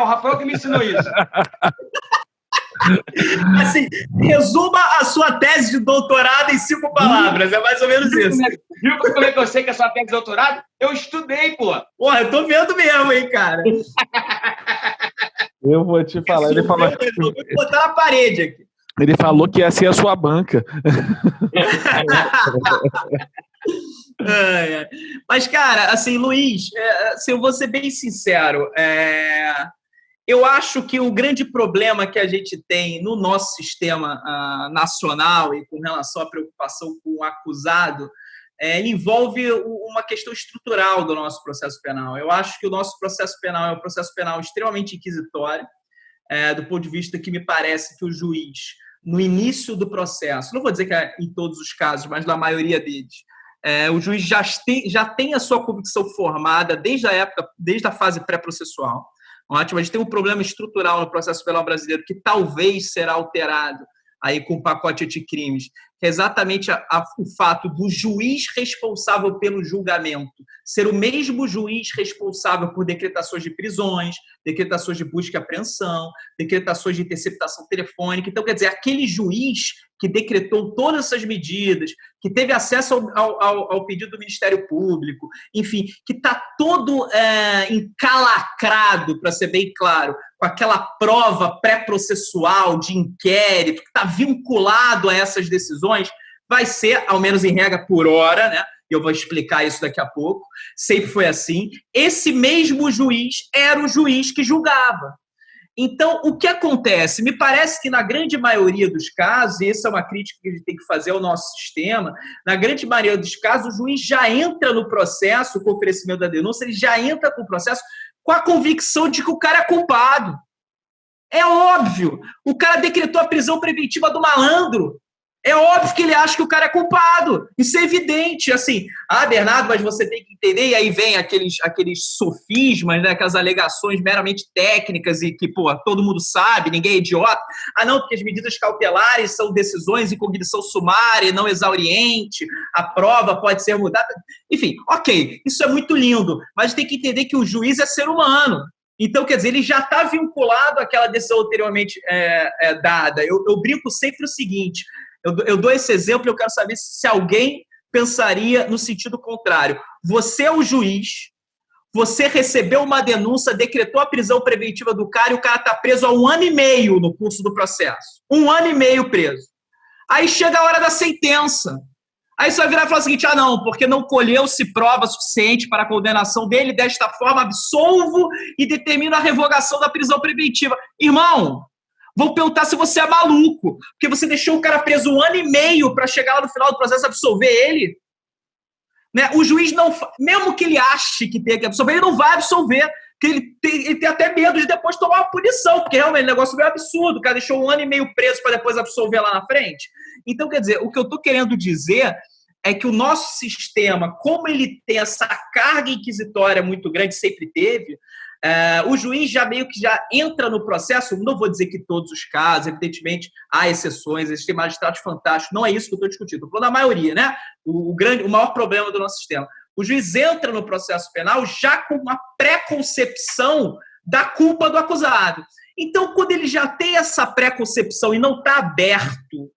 S1: Rafael que me ensinou isso.
S3: Assim, resuma a sua tese de doutorado em 5 palavras, é mais ou menos isso.
S1: Viu como é que eu sei que é sua tese de doutorado? Eu estudei, pô.
S3: Porra, eu tô vendo mesmo, hein, cara.
S2: Eu vou te falar. Ele falou...
S3: Vou botar na parede aqui.
S2: Ele falou que ia ser a sua banca.
S3: Mas, cara, assim, Luiz, assim, eu vou ser bem sincero, eu acho que o grande problema que a gente tem no nosso sistema nacional e com relação à preocupação com o acusado envolve uma questão estrutural do nosso processo penal. Eu acho que o nosso processo penal é um processo penal extremamente inquisitório, do ponto de vista que me parece que o juiz, no início do processo, não vou dizer que é em todos os casos, mas na maioria deles, o juiz já tem a sua convicção formada desde a fase pré-processual. Ótimo, a gente tem um problema estrutural no processo penal brasileiro que talvez será alterado aí com o pacote anticrimes, que é exatamente o fato do juiz responsável pelo julgamento ser o mesmo juiz responsável por decretações de prisões, decretações de busca e apreensão, decretações de interceptação telefônica. Então, quer dizer, aquele juiz que decretou todas essas medidas, que teve acesso ao pedido do Ministério Público, enfim, que está todo encalacrado, para ser bem claro, com aquela prova pré-processual de inquérito, que está vinculado a essas decisões, vai ser, ao menos em regra por hora, né? E eu vou explicar isso daqui a pouco, sempre foi assim, esse mesmo juiz era o juiz que julgava. Então, o que acontece? Me parece que na grande maioria dos casos, e essa é uma crítica que a gente tem que fazer ao nosso sistema, na grande maioria dos casos, o juiz já entra no processo, com o oferecimento da denúncia, ele já entra no processo com a convicção de que o cara é culpado. É óbvio. O cara decretou a prisão preventiva do malandro. É óbvio que ele acha que o cara é culpado. Isso é evidente. Assim, Bernardo, mas você tem que entender. E aí vem aqueles sofismas, né? Aquelas alegações meramente técnicas e que, pô, todo mundo sabe, ninguém é idiota. Não, porque as medidas cautelares são decisões em cognição sumária, não exauriente, a prova pode ser mudada. Enfim, ok, isso é muito lindo, mas tem que entender que o juiz é ser humano. Então, quer dizer, ele já está vinculado àquela decisão anteriormente dada. Eu brinco sempre o seguinte, eu dou esse exemplo e eu quero saber se alguém pensaria no sentido contrário. Você é o juiz, você recebeu uma denúncia, decretou a prisão preventiva do cara e o cara está preso há 1 ano e meio no curso do processo. 1 ano e meio preso. Aí chega a hora da sentença. Aí você vai virar e falar o seguinte, não, porque não colheu-se prova suficiente para a condenação dele, desta forma absolvo e determino a revogação da prisão preventiva. Irmão, vou perguntar se você é maluco, porque você deixou o cara preso 1 ano e meio para chegar lá no final do processo e absolver ele. Né? O juiz não, mesmo que ele ache que tem que absolver, ele não vai absolver, porque ele tem até medo de depois tomar uma punição, porque realmente o negócio é meio absurdo, o cara deixou 1 ano e meio preso para depois absolver lá na frente. Então, quer dizer, o que eu estou querendo dizer é que o nosso sistema, como ele tem essa carga inquisitória muito grande, sempre teve, o juiz já meio que já entra no processo, não vou dizer que todos os casos, evidentemente, há exceções, existem magistrados fantásticos, não é isso que eu estou discutindo, estou falando da maioria, né? O maior problema do nosso sistema. O juiz entra no processo penal já com uma pré-concepção da culpa do acusado. Então, quando ele já tem essa pré-concepção e não está aberto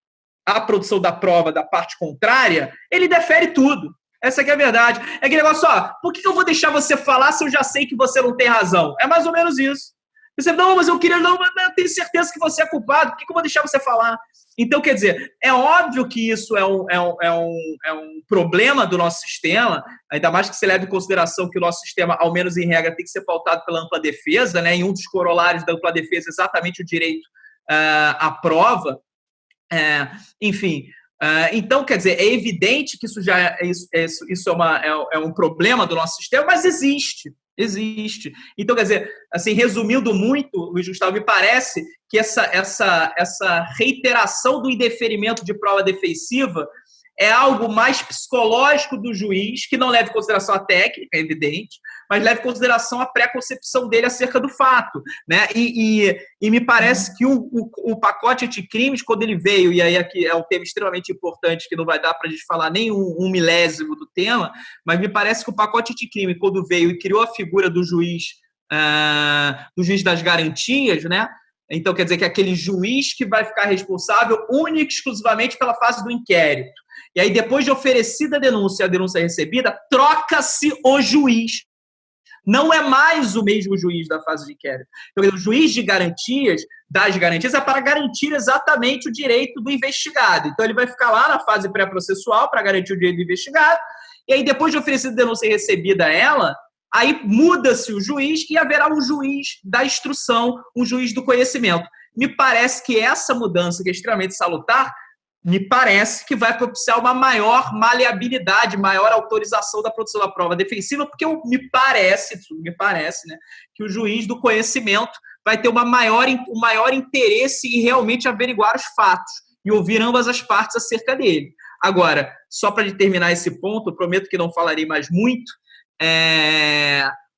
S3: à produção da prova da parte contrária, ele defere tudo. Essa aqui é a verdade. É aquele negócio, por que eu vou deixar você falar se eu já sei que você não tem razão? É mais ou menos isso. Você, não, mas eu tenho certeza que você é culpado, por que eu vou deixar você falar? Então, quer dizer, é óbvio que isso é um problema do nosso sistema, ainda mais que você leve em consideração que o nosso sistema, ao menos em regra, tem que ser pautado pela ampla defesa, né? E um dos corolários da ampla defesa é exatamente o direito à prova. Enfim, então, quer dizer, é evidente que isso é um problema do nosso sistema, mas existe. Então, quer dizer, assim, resumindo muito, Luiz Gustavo, me parece que essa reiteração do indeferimento de prova defensiva é algo mais psicológico do juiz, que não leva em consideração a técnica, é evidente, mas leva em consideração a pré-concepção dele acerca do fato, né? E me parece que o pacote anticrimes, quando ele veio, e aí aqui é um tema extremamente importante, que não vai dar para a gente falar nem um milésimo do tema, mas me parece que o pacote anticrime, quando veio e criou a figura do juiz das garantias, né? Então, quer dizer que é aquele juiz que vai ficar responsável única e exclusivamente pela fase do inquérito. E aí, depois de oferecida a denúncia recebida, troca-se o juiz. Não é mais o mesmo juiz da fase de inquérito. Então, o juiz das garantias, é para garantir exatamente o direito do investigado. Então, ele vai ficar lá na fase pré-processual para garantir o direito do investigado. E aí, depois de oferecida a denúncia recebida a ela, aí muda-se o juiz e haverá um juiz da instrução, um juiz do conhecimento. Me parece que essa mudança, que é extremamente salutar, me parece que vai propiciar uma maior maleabilidade, maior autorização da produção da prova defensiva, porque me parece, né, que o juiz do conhecimento vai ter um maior interesse em realmente averiguar os fatos e ouvir ambas as partes acerca dele. Agora, só para determinar esse ponto, eu prometo que não falarei mais muito,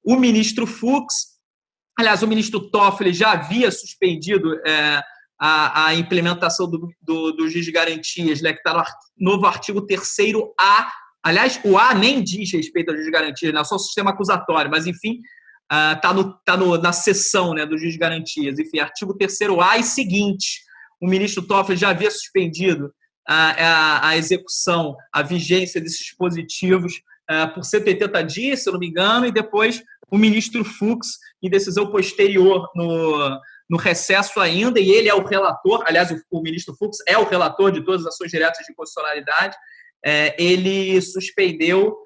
S3: o ministro Fux, aliás, o ministro Toffoli já havia suspendido a implementação do juiz de garantias, né, que está no novo artigo 3º-A. Aliás, o A nem diz respeito ao juiz de garantias, né, é só o sistema acusatório, mas, enfim, está na seção, né, do juiz de garantias. Enfim, artigo 3º-A e seguinte, o ministro Toffoli já havia suspendido a execução, a vigência desses dispositivos por 180 dias, se eu não me engano, e depois o ministro Fux, em decisão posterior no recesso ainda, e ele é o relator, aliás, o ministro Fux é o relator de todas as ações diretas de constitucionalidade, ele suspendeu,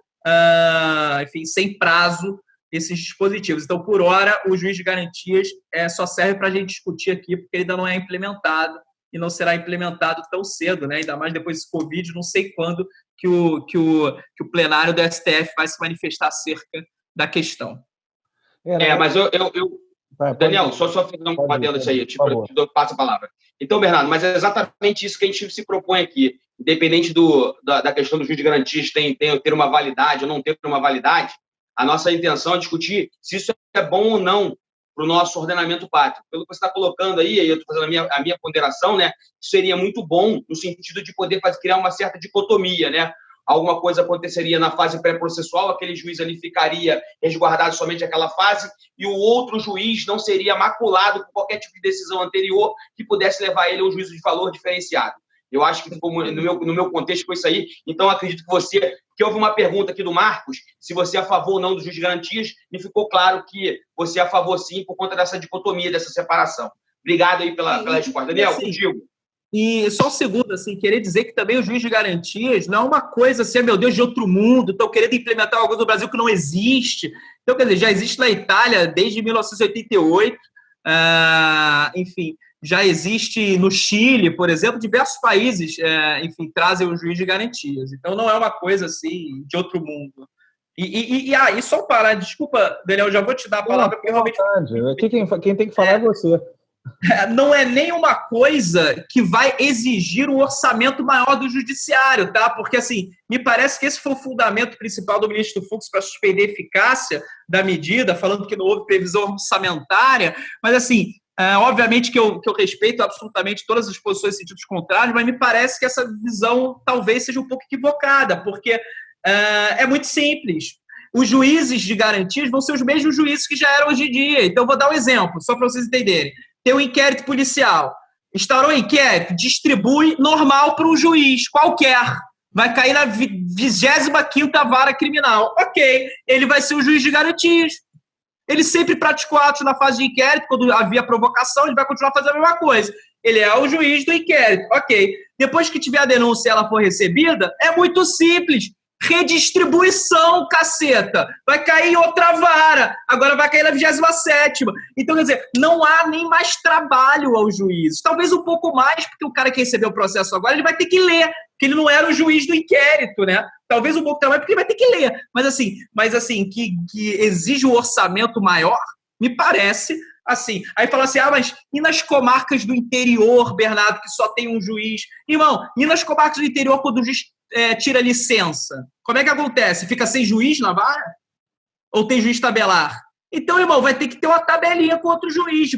S3: enfim, sem prazo, esses dispositivos. Então, por hora, o juiz de garantias só serve para a gente discutir aqui, porque ele ainda não é implementado, e não será implementado tão cedo, né? Ainda mais depois desse Covid, não sei quando que o plenário do STF vai se manifestar acerca da questão.
S1: Mas eu Daniel, só fazer um adendo isso aí, eu te passo a palavra. Então, Bernardo, mas é exatamente isso que a gente se propõe aqui. Independente da questão do juiz de garantias ter uma validade ou não ter uma validade, a nossa intenção é discutir se isso é bom ou não para o nosso ordenamento pátrio. Pelo que você está colocando aí eu estou fazendo a minha ponderação, né? Seria muito bom no sentido de poder criar uma certa dicotomia, né? Alguma coisa aconteceria na fase pré-processual, aquele juiz ali ficaria resguardado somente aquela fase e o outro juiz não seria maculado por qualquer tipo de decisão anterior que pudesse levar ele a um juízo de valor diferenciado. Eu acho que no meu contexto foi isso aí. Então, acredito que houve uma pergunta aqui do Marcos, se você é a favor ou não do juiz de garantias, e ficou claro que você é a favor sim, por conta dessa dicotomia, dessa separação. Obrigado aí pela resposta. Daniel,
S3: assim,
S1: contigo.
S3: E só um segundo, assim, querer dizer que também o juiz de garantias não é uma coisa assim, meu Deus, de outro mundo, estão querendo implementar algo no Brasil que não existe. Então, quer dizer, já existe na Itália desde 1988, enfim, já existe no Chile, por exemplo, diversos países, enfim, trazem o juiz de garantias. Então, não é uma coisa assim de outro mundo. E só parar, desculpa, Daniel, já vou te dar a palavra, porque realmente.
S2: Quem tem que falar é você.
S3: Não é nenhuma coisa que vai exigir um orçamento maior do judiciário, tá? Porque, assim, me parece que esse foi o fundamento principal do ministro Fux para suspender a eficácia da medida, falando que não houve previsão orçamentária, mas, assim, obviamente que eu respeito absolutamente todas as posições e sentidos contrários, mas me parece que essa visão talvez seja um pouco equivocada, porque é muito simples. Os juízes de garantias vão ser os mesmos juízes que já eram hoje em dia. Então, vou dar um exemplo, só para vocês entenderem. Tem um inquérito policial. Instaurou o inquérito, distribui normal para um juiz, qualquer. Vai cair na 25ª vara criminal. Ok, ele vai ser o juiz de garantias. Ele sempre praticou atos na fase de inquérito, quando havia provocação, ele vai continuar fazendo a mesma coisa. Ele é o juiz do inquérito. Ok. Depois que tiver a denúncia e ela for recebida, é muito simples. Redistribuição, caceta. Vai cair em outra vara. Agora vai cair na 27ª. Então, quer dizer, não há nem mais trabalho aos juízes. Talvez um pouco mais, porque o cara que recebeu o processo agora, ele vai ter que ler, porque ele não era o juiz do inquérito, né? Talvez um pouco também, porque ele vai ter que ler. Mas assim que exige um orçamento maior, me parece assim. Aí fala assim, mas e nas comarcas do interior, Bernardo, que só tem um juiz? Irmão, e nas comarcas do interior, quando o juiz tira licença? Como é que acontece? Fica sem juiz na vara? Ou tem juiz tabelar? Então, irmão, vai ter que ter uma tabelinha com outro juiz,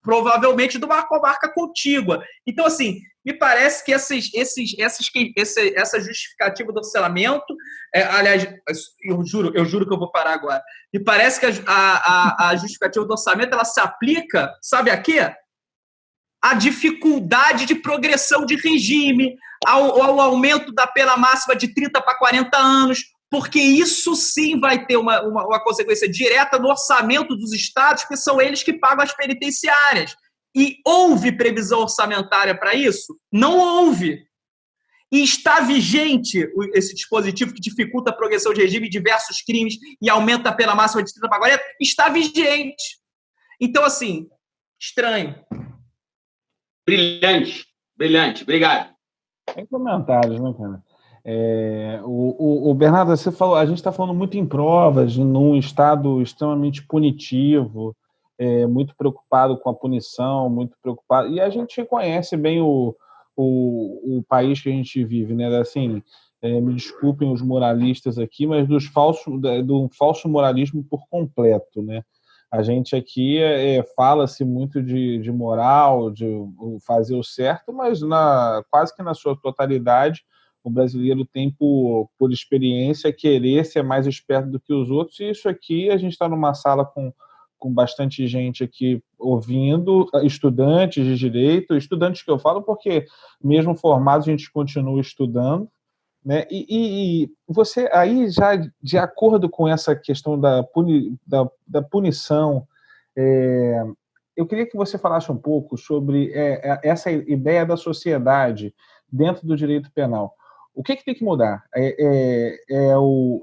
S3: provavelmente de uma comarca contígua. Então, assim, me parece que essa justificativa do orçamento, aliás, eu juro que eu vou parar agora. Me parece que a justificativa do orçamento, ela se aplica, sabe a quê? A dificuldade de progressão de regime, ao aumento da pena máxima de 30 para 40 anos, porque isso sim vai ter uma consequência direta no orçamento dos estados, porque são eles que pagam as penitenciárias. E houve previsão orçamentária para isso? Não houve. E está vigente esse dispositivo que dificulta a progressão de regime em diversos crimes e aumenta a pena máxima de 30 para 40? Está vigente. Então, assim, estranho.
S1: Brilhante. Obrigado.
S2: Tem comentários, né, cara? O Bernardo, você falou, a gente está falando muito em provas, num estado extremamente punitivo, muito preocupado com a punição, muito preocupado. E a gente conhece bem o país que a gente vive, né? Assim, me desculpem os moralistas aqui, mas do falso moralismo por completo, né? A gente aqui fala-se muito de moral, de fazer o certo, mas quase que na sua totalidade o brasileiro tem por experiência querer ser mais esperto do que os outros, e isso aqui a gente está numa sala com bastante gente aqui ouvindo, estudantes de direito, estudantes que eu falo porque mesmo formados a gente continua estudando, né? E você aí já de acordo com essa questão da punição, eu queria que você falasse um pouco sobre essa ideia da sociedade dentro do direito penal. O que tem que mudar? É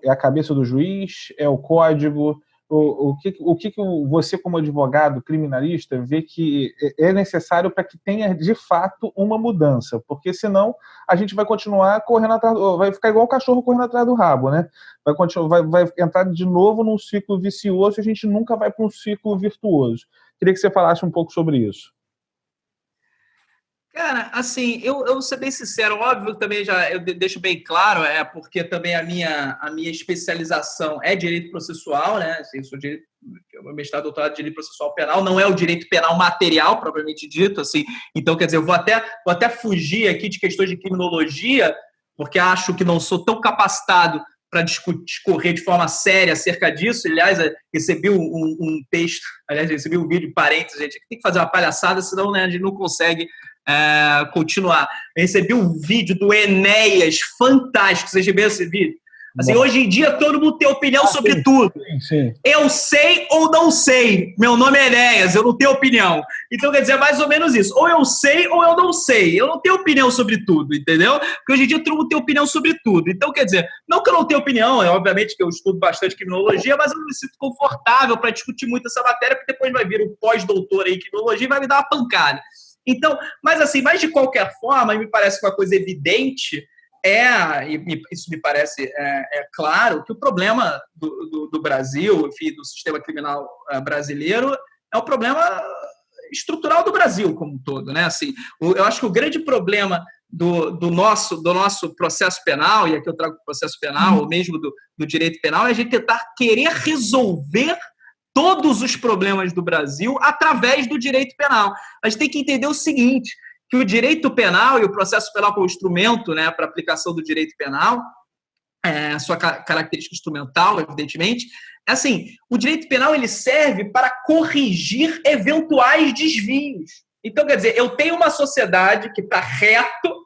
S2: a cabeça do juiz? É o código? O que você, como advogado criminalista, vê que é necessário para que tenha, de fato, uma mudança? Porque, senão, a gente vai continuar correndo atrás, vai ficar igual o cachorro correndo atrás do rabo, né? Vai entrar de novo num ciclo vicioso e a gente nunca vai para um ciclo virtuoso. Queria que você falasse um pouco sobre isso.
S3: Cara, assim, eu vou ser bem sincero, óbvio que também eu deixo bem claro, porque também a minha especialização é direito processual, né? Assim, eu meu mestrado, doutorado de direito processual penal, não é o direito penal material, propriamente dito, assim. Então, quer dizer, eu vou até fugir aqui de questões de criminologia, porque acho que não sou tão capacitado para discorrer de forma séria acerca disso. Aliás, recebi um texto, recebi um vídeo, parênteses, gente, tem que fazer uma palhaçada, senão, né, a gente não consegue continuar. Eu recebi um vídeo do Enéas, fantástico. Vocês viram esse vídeo? Assim, hoje em dia todo mundo tem opinião sobre
S2: sim,
S3: tudo.
S2: Sim.
S3: Eu sei ou não sei. Meu nome é Enéas, eu não tenho opinião. Então, quer dizer, é mais ou menos isso. Ou eu sei ou eu não sei. Eu não tenho opinião sobre tudo, entendeu? Porque hoje em dia todo mundo tem opinião sobre tudo. Então, quer dizer, não que eu não tenha opinião, obviamente que eu estudo bastante criminologia, mas eu não me sinto confortável para discutir muito essa matéria, porque depois vai vir um pós-doutor aí em criminologia e vai me dar uma pancada. Então, mas de qualquer forma, me parece uma coisa evidente, isso me parece claro, que o problema do Brasil, enfim, do sistema criminal brasileiro, é um problema estrutural do Brasil como um todo, né? Assim, eu acho que o grande problema do nosso processo penal, e aqui eu trago o processo penal, ou mesmo do direito penal, é a gente tentar querer resolver todos os problemas do Brasil através do direito penal. A gente tem que entender o seguinte, que o direito penal e o processo penal como instrumento, né, para aplicação do direito penal, a sua característica instrumental, evidentemente, assim, o direito penal ele serve para corrigir eventuais desvios. Então, quer dizer, eu tenho uma sociedade que está reto,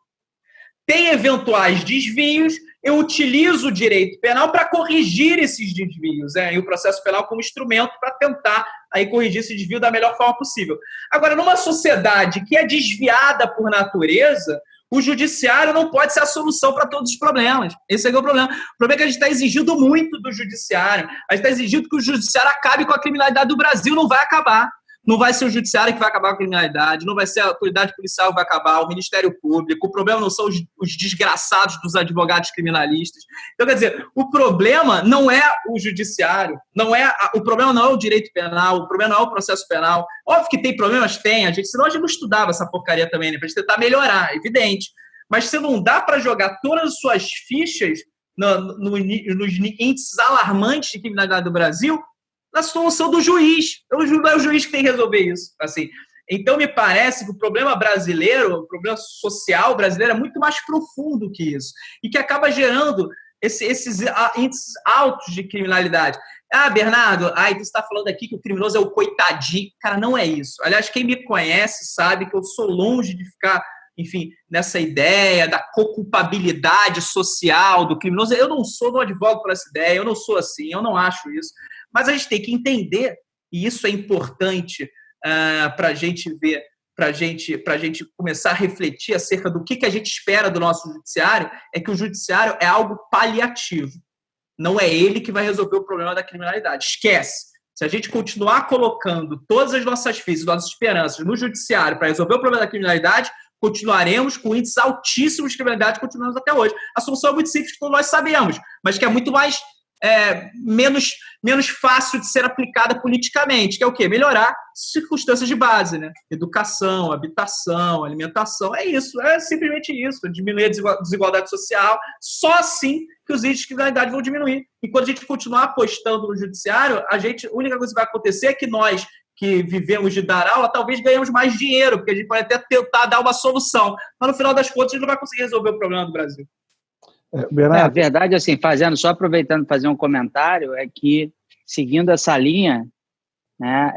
S3: tem eventuais desvios, eu utilizo o direito penal para corrigir esses desvios, e o processo penal como instrumento para tentar aí corrigir esse desvio da melhor forma possível. Agora, numa sociedade que é desviada por natureza, o judiciário não pode ser a solução para todos os problemas. Esse é o problema. O problema é que a gente está exigindo muito do judiciário. A gente está exigindo que o judiciário acabe com a criminalidade do Brasil. Não vai acabar. Não vai ser o judiciário que vai acabar com a criminalidade, não vai ser a autoridade policial que vai acabar, o Ministério Público. O problema não são os desgraçados dos advogados criminalistas. Então, quer dizer, o problema não é o judiciário, o problema não é o direito penal, o problema não é o processo penal. Óbvio que tem problemas, senão a gente não estudava essa porcaria também, né, para a gente tentar melhorar, evidente. Mas se não dá para jogar todas as suas fichas nos índices alarmantes de criminalidade do Brasil, na solução do juiz. Não é o juiz que tem que resolver isso. Assim. Então, me parece que o problema brasileiro, o problema social brasileiro é muito mais profundo que isso. E que acaba gerando esses índices altos de criminalidade. Bernardo, você está falando aqui que o criminoso é o coitadinho. Cara, não é isso. Aliás, quem me conhece sabe que eu sou longe de ficar, enfim, nessa ideia da co-culpabilidade social do criminoso. Eu não advogo por essa ideia, eu não sou assim, eu não acho isso. Mas a gente tem que entender, e isso é importante para a gente ver, para a gente começar a refletir acerca do que a gente espera do nosso judiciário, é que o judiciário é algo paliativo. Não é ele que vai resolver o problema da criminalidade. Esquece. Se a gente continuar colocando todas as nossas fichas, nossas esperanças no judiciário para resolver o problema da criminalidade, continuaremos com índices altíssimos de criminalidade, continuamos até hoje. A solução é muito simples, como nós sabemos, mas que é muito mais menos fácil de ser aplicada politicamente, que é o quê? Melhorar circunstâncias de base, né? Educação, habitação, alimentação, é isso, é simplesmente isso, diminuir a desigualdade social, só assim que os índices de criminalidade vão diminuir. E quando a gente continuar apostando no judiciário, a única coisa que vai acontecer é que nós, que vivemos de dar aula, talvez ganhemos mais dinheiro, porque a gente pode até tentar dar uma solução, mas no final das contas a gente não vai conseguir resolver o problema do Brasil.
S4: A verdade, assim, aproveitando fazer um comentário, é que, seguindo essa linha, né,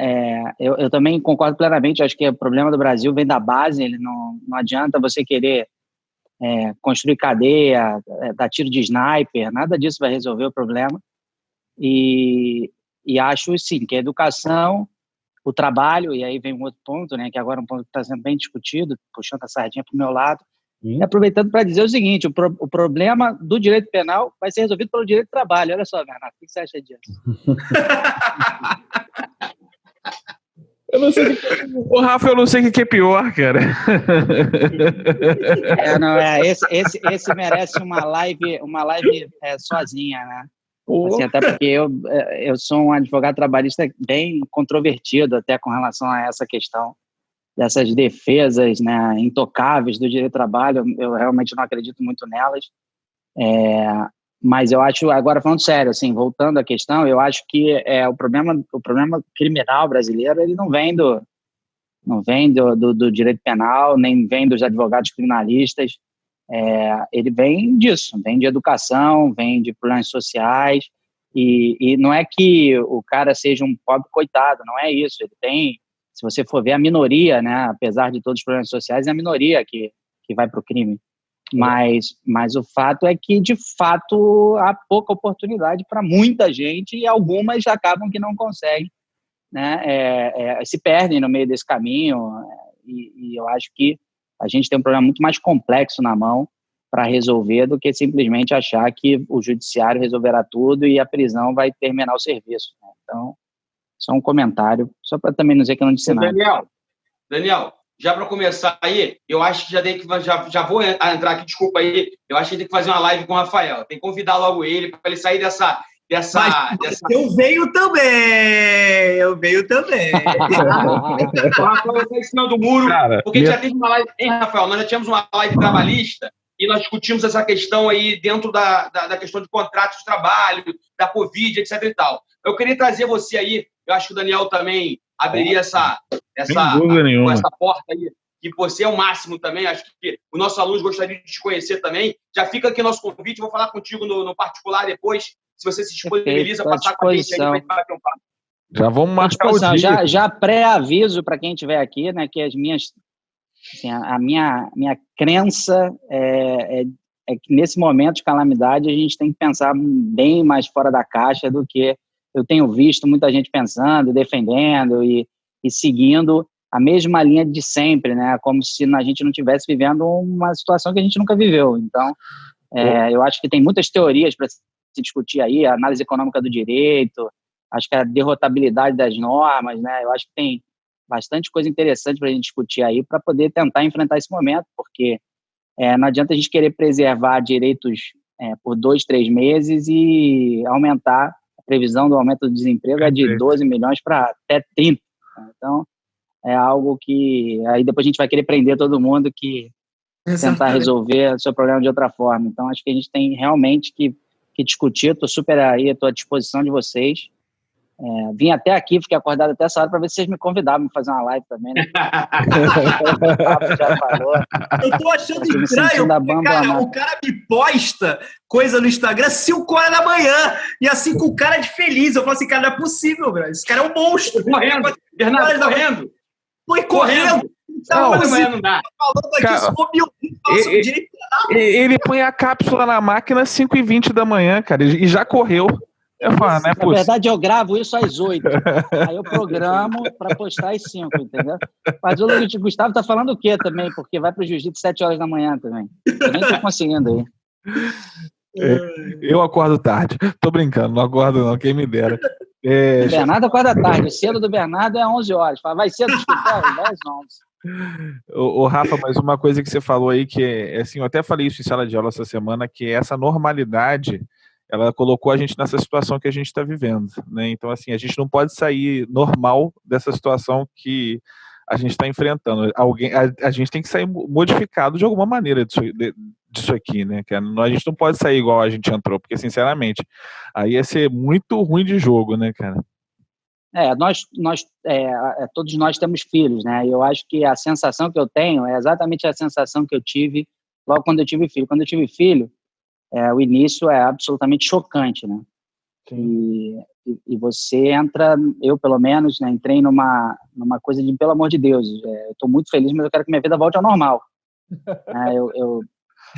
S4: eu também concordo plenamente, acho que o problema do Brasil vem da base, ele não adianta você querer construir cadeia, dar tiro de sniper, nada disso vai resolver o problema, e acho, sim, que a educação, o trabalho, e aí vem um outro ponto, né, que agora é um ponto que está sendo bem discutido, puxando a sardinha para o meu lado, e aproveitando para dizer o seguinte, o problema do direito penal vai ser resolvido pelo direito do trabalho. Olha só, Bernardo, o que você acha disso?
S2: Eu não sei o Rafa, eu não sei o que é pior, cara.
S4: Esse merece uma live sozinha, né? Assim, até porque eu sou um advogado trabalhista bem controvertido até com relação a essa questão dessas defesas, né, intocáveis do direito do trabalho. Eu realmente não acredito muito nelas. Mas eu acho, agora falando sério, assim, voltando à questão, eu acho que o problema criminal brasileiro, ele não vem do direito penal, nem vem dos advogados criminalistas. Ele vem disso, vem de educação, vem de problemas sociais, e não é que o cara seja um pobre coitado, não é isso. Ele tem, se você for ver a minoria, né, apesar de todos os problemas sociais, é a minoria que vai para o crime. Mas o fato é que, de fato, há pouca oportunidade para muita gente, e algumas acabam que não conseguem, né, se perdem no meio desse caminho, e eu acho que a gente tem um problema muito mais complexo na mão para resolver do que simplesmente achar que o judiciário resolverá tudo e a prisão vai terminar o serviço, né? Então, só um comentário, só para também não dizer que eu não disse nada.
S1: Daniel, já para começar aí, eu acho que já vou entrar aqui, desculpa aí, eu acho que tem que fazer uma live com o Rafael, tem que convidar logo ele para ele sair dessa...
S3: Eu venho também.
S1: O Rafael está em cima do muro, cara, porque já teve uma live, hein, Rafael? Nós já tivemos uma live trabalhista e nós discutimos essa questão aí dentro da questão de contratos de trabalho, da Covid, etc. e tal. Eu queria trazer você aí, eu acho que o Daniel também abriria essa porta aí, que você é o máximo também, acho que os nossos alunos gostariam de te conhecer também. Já fica aqui nosso convite, vou falar contigo no particular depois, se você se disponibiliza, passar com a gente aí para a gente bater um papo.
S2: Já vamos marcar o dia.
S4: Já pré-aviso para quem estiver aqui, né, que a minha crença é que nesse momento de calamidade a gente tem que pensar bem mais fora da caixa do que eu tenho visto muita gente pensando, defendendo e seguindo a mesma linha de sempre, né, como se a gente não estivesse vivendo uma situação que a gente nunca viveu. Então, eu acho que tem muitas teorias para se discutir aí, a análise econômica do direito, acho que a derrotabilidade das normas, né? Eu acho que tem bastante coisa interessante para a gente discutir aí para poder tentar enfrentar esse momento, porque não adianta a gente querer preservar direitos por 2, 3 meses e aumentar a previsão do aumento do desemprego de 12 milhões para até 30. Então, é algo que aí depois a gente vai querer prender todo mundo que tentar resolver o seu problema de outra forma. Então, acho que a gente tem realmente que discutir. Estou super aí, estou à disposição de vocês. Vim até aqui, fiquei acordado até essa hora para ver se vocês me convidavam para fazer uma live também, né?
S3: Já falou. Eu tô achando estranho, porque, cara, o cara me posta coisa no Instagram 5 horas da manhã, e assim com o cara de feliz. Eu falo assim, cara, não é possível, velho. Esse cara é um monstro.
S1: Correndo, Bernardo, correndo.
S3: Foi correndo.
S1: Não dá.
S2: Ele põe a cápsula na máquina às 5h20 da manhã, cara, e já correu. Eu falo, né,
S4: na verdade, eu gravo isso às 8. Aí eu programo para postar às 5, entendeu? Mas o Gustavo tá falando o quê também? Porque vai pro jiu-jitsu às 7 horas da manhã também. Eu nem tô conseguindo aí.
S2: Eu acordo tarde. Tô brincando, não acordo não, quem me dera.
S4: O Bernardo acorda tarde. O cedo do Bernardo é 11 horas. Fala, vai cedo do escritório? 10, 11.
S2: Ô, Rafa, mas uma coisa que você falou aí, que assim, eu até falei isso em sala de aula essa semana, que essa normalidade, ela colocou a gente nessa situação que a gente está vivendo, né? Então, assim, a gente não pode sair normal dessa situação que a gente está enfrentando. A gente tem que sair modificado de alguma maneira disso aqui, né? A gente não pode sair igual a gente entrou, porque, sinceramente, aí ia ser muito ruim de jogo, né, cara?
S4: Todos nós temos filhos, né? E eu acho que a sensação que eu tenho é exatamente a sensação que eu tive logo quando eu tive filho. Quando eu tive filho, o início é absolutamente chocante, né? E você entra, eu pelo menos, né, entrei numa coisa de, pelo amor de Deus, eu estou muito feliz, mas eu quero que minha vida volte ao normal.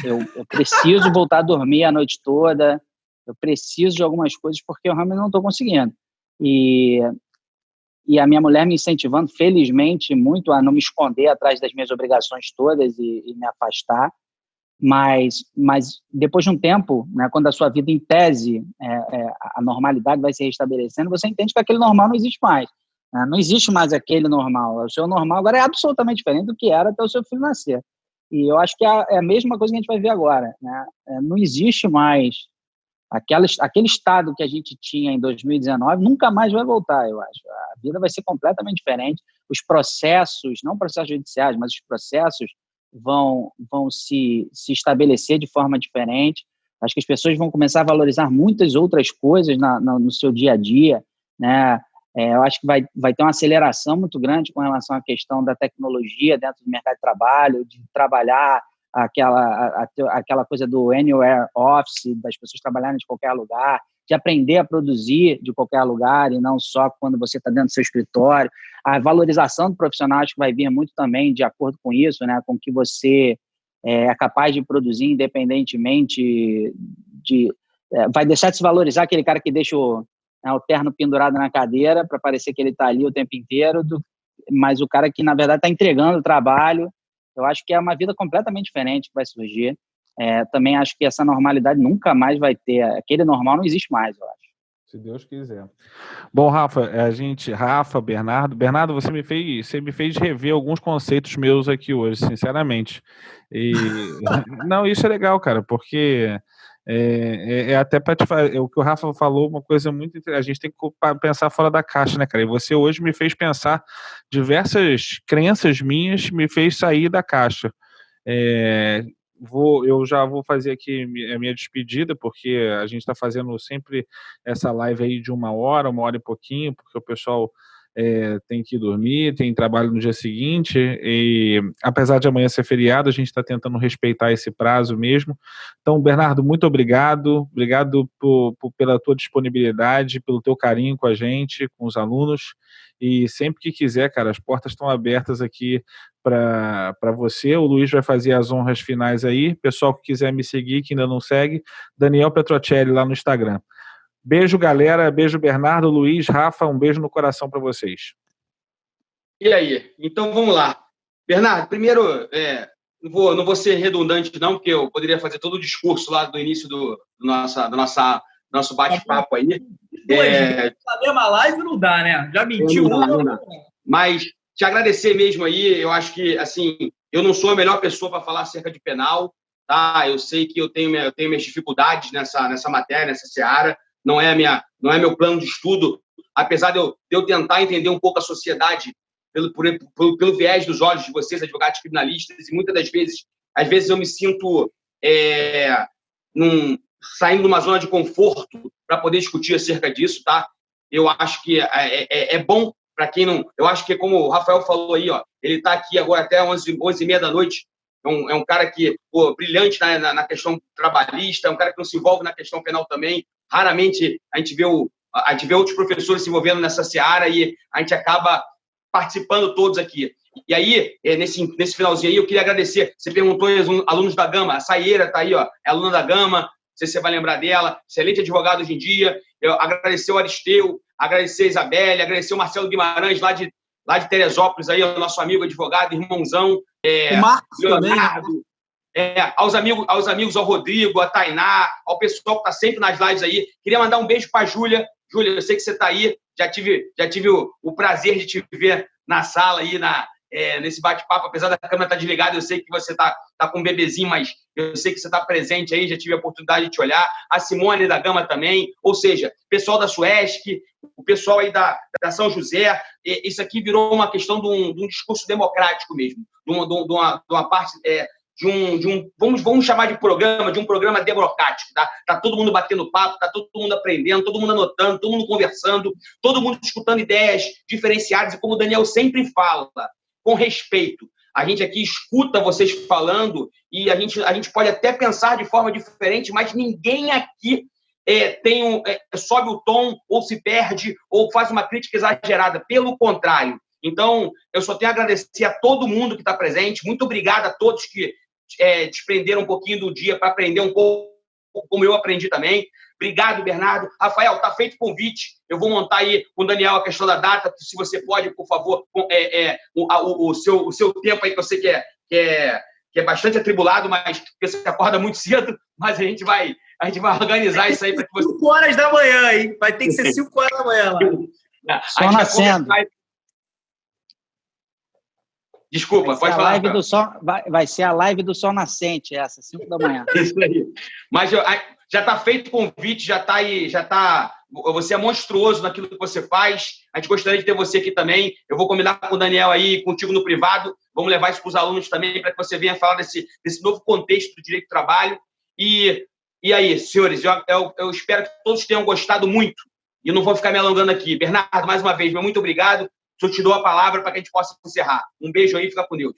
S4: Eu preciso voltar a dormir a noite toda, eu preciso de algumas coisas porque eu realmente não estou conseguindo. E a minha mulher me incentivando, felizmente, muito a não me esconder atrás das minhas obrigações todas e me afastar. Mas depois de um tempo, né, quando a sua vida, em tese, a normalidade vai se restabelecendo, você entende que aquele normal não existe mais. Né? Não existe mais aquele normal. O seu normal agora é absolutamente diferente do que era até o seu filho nascer. E eu acho que é a mesma coisa que a gente vai ver agora. Né? Não existe mais aquele estado que a gente tinha em 2019 nunca mais vai voltar, eu acho. A vida vai ser completamente diferente. Os processos, não processos judiciais, mas os processos vão se estabelecer de forma diferente. Acho que as pessoas vão começar a valorizar muitas outras coisas no seu dia a dia, né? Eu acho que vai ter uma aceleração muito grande com relação à questão da tecnologia dentro do mercado de trabalho, de trabalhar aquela coisa do anywhere office, das pessoas trabalharem de qualquer lugar, de aprender a produzir de qualquer lugar e não só quando você está dentro do seu escritório. A valorização do profissional acho que vai vir muito também de acordo com isso, né, com que você é capaz de produzir independentemente vai deixar de se valorizar aquele cara que deixa o terno pendurado na cadeira para parecer que ele está ali o tempo inteiro, mas o cara que, na verdade, está entregando o trabalho. Eu acho que é uma vida completamente diferente que vai surgir. Também acho que essa normalidade nunca mais vai ter. Aquele normal não existe mais, eu acho.
S2: Se Deus quiser. Bom, Rafa, Bernardo, você me fez rever alguns conceitos meus aqui hoje, sinceramente. Não, isso é legal, cara, porque até para te fazer, o que o Rafa falou, uma coisa muito interessante, a gente tem que pensar fora da caixa, né, cara? E você hoje me fez pensar diversas crenças minhas, me fez sair da caixa. Eu já vou fazer aqui a minha despedida, porque a gente está fazendo sempre essa live aí de 1 hora e pouquinho, porque o pessoal tem que dormir, tem trabalho no dia seguinte, e apesar de amanhã ser feriado, a gente está tentando respeitar esse prazo mesmo. Então, Bernardo, muito obrigado pela tua disponibilidade, pelo teu carinho com a gente, com os alunos, e sempre que quiser, cara, as portas estão abertas aqui para você. O Luiz vai fazer as honras finais aí. Pessoal que quiser me seguir, que ainda não segue, Daniel Petrocelli lá no Instagram. Beijo, galera. Beijo, Bernardo, Luiz, Rafa. Um beijo no coração para vocês.
S1: E aí? Então, vamos lá. Bernardo, primeiro, não vou ser redundante, não, porque eu poderia fazer todo o discurso lá do início do nosso bate-papo aí.
S3: Na mesma live não dá, né? Já mentiu.
S1: Mas te agradecer mesmo aí. Eu acho que, assim, eu não sou a melhor pessoa para falar acerca de penal, tá? Eu sei que eu tenho minhas dificuldades nessa matéria, nessa seara. Não é meu plano de estudo, apesar de eu tentar entender um pouco a sociedade pelo viés dos olhos de vocês, advogados criminalistas, e muitas das vezes, eu me sinto saindo de uma zona de conforto para poder discutir acerca disso, tá? Eu acho que é bom para quem não... Eu acho que, como o Rafael falou aí, ó, ele está aqui agora até 11h30 da noite, é um cara que, brilhante na questão trabalhista, é um cara que não se envolve na questão penal também. Raramente a gente vê outros professores se envolvendo nessa seara e a gente acaba participando todos aqui. E aí, nesse finalzinho aí, eu queria agradecer. Você perguntou aos alunos da Gama, a Saieira está aí, ó, é aluna da Gama, não sei se você vai lembrar dela, excelente advogada hoje em dia. Eu agradecer o Aristeu, agradecer a Isabelle, agradecer o Marcelo Guimarães, lá de Teresópolis, aí, o nosso amigo advogado, irmãozão.
S3: O Marcos
S1: Leonardo,
S3: também.
S1: Aos amigos, ao Rodrigo, a Tainá, ao pessoal que está sempre nas lives aí. Queria mandar um beijo para a Júlia. Júlia, eu sei que você está aí. Já tive o prazer de te ver na sala aí, nesse bate-papo. Apesar da câmera estar desligada, eu sei que você está com um bebezinho, mas eu sei que você está presente aí. Já tive a oportunidade de te olhar. A Simone da Gama também. Ou seja, pessoal da Suesc, o pessoal aí da São José. Isso aqui virou uma questão de um discurso democrático mesmo, de uma parte... vamos chamar de programa, de um programa democrático, tá? Tá todo mundo batendo papo, tá todo mundo aprendendo, todo mundo anotando, todo mundo conversando, todo mundo escutando ideias diferenciadas, e como o Daniel sempre fala, com respeito. A gente aqui escuta vocês falando e a gente pode até pensar de forma diferente, mas ninguém aqui sobe o tom, ou se perde, ou faz uma crítica exagerada. Pelo contrário. Então, eu só tenho a agradecer a todo mundo que está presente. Muito obrigado a todos que desprenderam um pouquinho do dia para aprender um pouco, como eu aprendi também. Obrigado, Bernardo. Rafael, está feito o convite. Eu vou montar aí com o Daniel a questão da data, se você pode, por favor, o seu tempo aí, que eu sei que é bastante atribulado, mas você acorda muito cedo, mas a gente vai organizar isso aí para que você...
S3: 5 horas da manhã, hein? Vai ter que ser 5 horas da manhã lá.
S4: Só nascendo.
S1: Desculpa, pode falar.
S4: Vai ser a live do Sol Nascente, essa, 5 da manhã.
S1: Isso aí. Mas já está feito o convite, já está aí, você é monstruoso naquilo que você faz. A gente gostaria de ter você aqui também. Eu vou combinar com o Daniel aí, contigo no privado. Vamos levar isso para os alunos também, para que você venha falar desse novo contexto do direito do trabalho. E aí, senhores, eu espero que todos tenham gostado muito. E não vou ficar me alongando aqui. Bernardo, mais uma vez, meu muito obrigado. Eu te dou a palavra para que a gente possa encerrar. Um beijo aí, fica com Deus.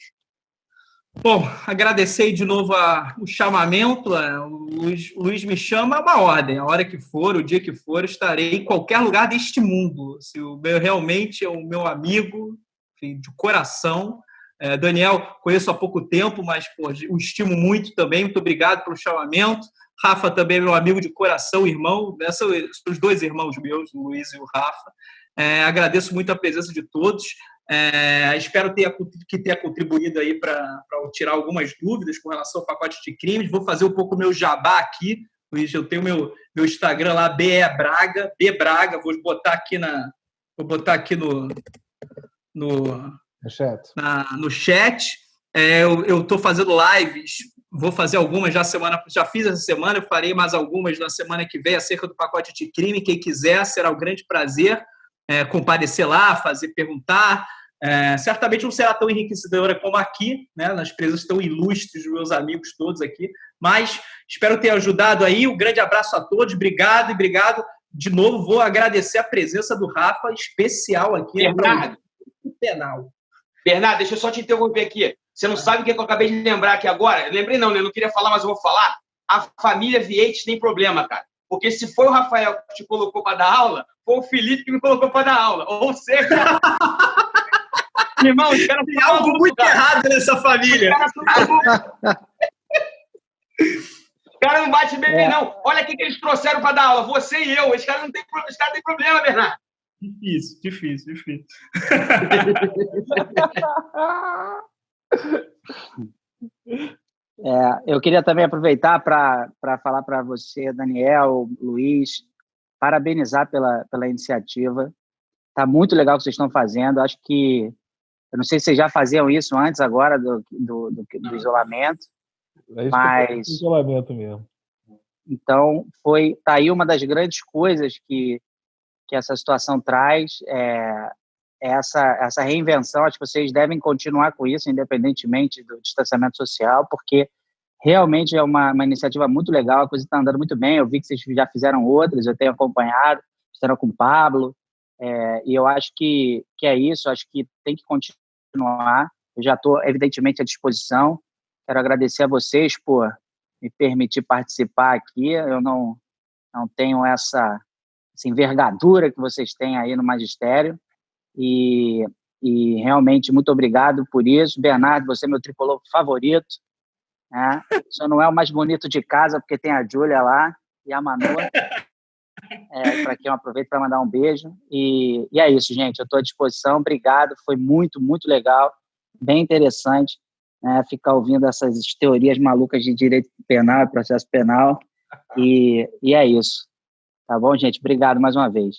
S3: Bom, agradecer de novo o chamamento. O Luiz me chama, é uma ordem. A hora que for, o dia que for, estarei em qualquer lugar deste mundo. Se o meu realmente é o meu amigo, enfim, de coração. Daniel, conheço há pouco tempo, mas o estimo muito também. Muito obrigado pelo chamamento. Rafa também é meu amigo de coração, irmão. São os dois irmãos meus, o Luiz e o Rafa. Agradeço muito a presença de todos. Espero que tenha contribuído aí para tirar algumas dúvidas com relação ao pacote de crimes. Vou fazer um pouco o meu jabá aqui. Luiz, eu tenho meu Instagram lá, BEBraga, vou botar aqui no chat. Eu estou fazendo lives, vou fazer algumas já fiz essa semana, eu farei mais algumas na semana que vem acerca do pacote de crime. Quem quiser, será um grande prazer comparecer lá, perguntar. Certamente não será tão enriquecedora como aqui, né, nas presenças tão ilustres dos meus amigos todos aqui, mas espero ter ajudado aí. Um grande abraço a todos, obrigado. De novo, vou agradecer a presença do Rafa, especial aqui.
S1: Bernardo,
S3: Bernardo,
S1: deixa eu só te interromper aqui. Você não sabe o que eu acabei de lembrar aqui agora? Lembrei não, né? Eu não queria falar, mas eu vou falar. A família Vietes tem problema, cara. Porque se foi o Rafael que te colocou para dar aula, foi o Felipe que me colocou para dar aula. Ou seja... Irmão,
S3: tem algo muito errado nessa família.
S1: O cara não bate bem, não. Olha o que eles trouxeram para dar aula. Você e eu. Os caras têm problema, Bernardo.
S3: Difícil.
S4: Eu queria também aproveitar para falar para você, Daniel, Luiz, parabenizar pela iniciativa. Está muito legal o que vocês estão fazendo. Acho que, eu não sei se vocês já faziam isso antes agora do isolamento, mas
S2: isolamento mesmo.
S4: Então, tá aí uma das grandes coisas que essa situação traz, essa reinvenção. Acho que vocês devem continuar com isso, independentemente do distanciamento social, porque realmente é uma iniciativa muito legal, a coisa está andando muito bem. Eu vi que vocês já fizeram outras, eu tenho acompanhado, fizeram com o Pablo, e eu acho que é isso, acho que tem que continuar. Eu já estou, evidentemente, à disposição. Quero agradecer a vocês por me permitir participar aqui. Eu não tenho essa envergadura que vocês têm aí no magistério, e realmente muito obrigado por isso. Bernardo, você é meu tricolor favorito, né? Só não é o mais bonito de casa, porque tem a Júlia lá e a Manu, para quem eu aproveito para mandar um beijo. E é isso, gente, eu estou à disposição. Obrigado, foi muito, muito legal, bem interessante, né, ficar ouvindo essas teorias malucas de direito penal, processo penal, e é isso. Tá bom, gente? Obrigado mais uma vez.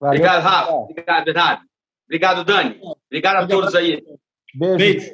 S2: Valeu,
S1: obrigado, Rafa. Obrigado, Bernardo. Obrigado, Dani. Obrigado a todos aí.
S2: Beijo.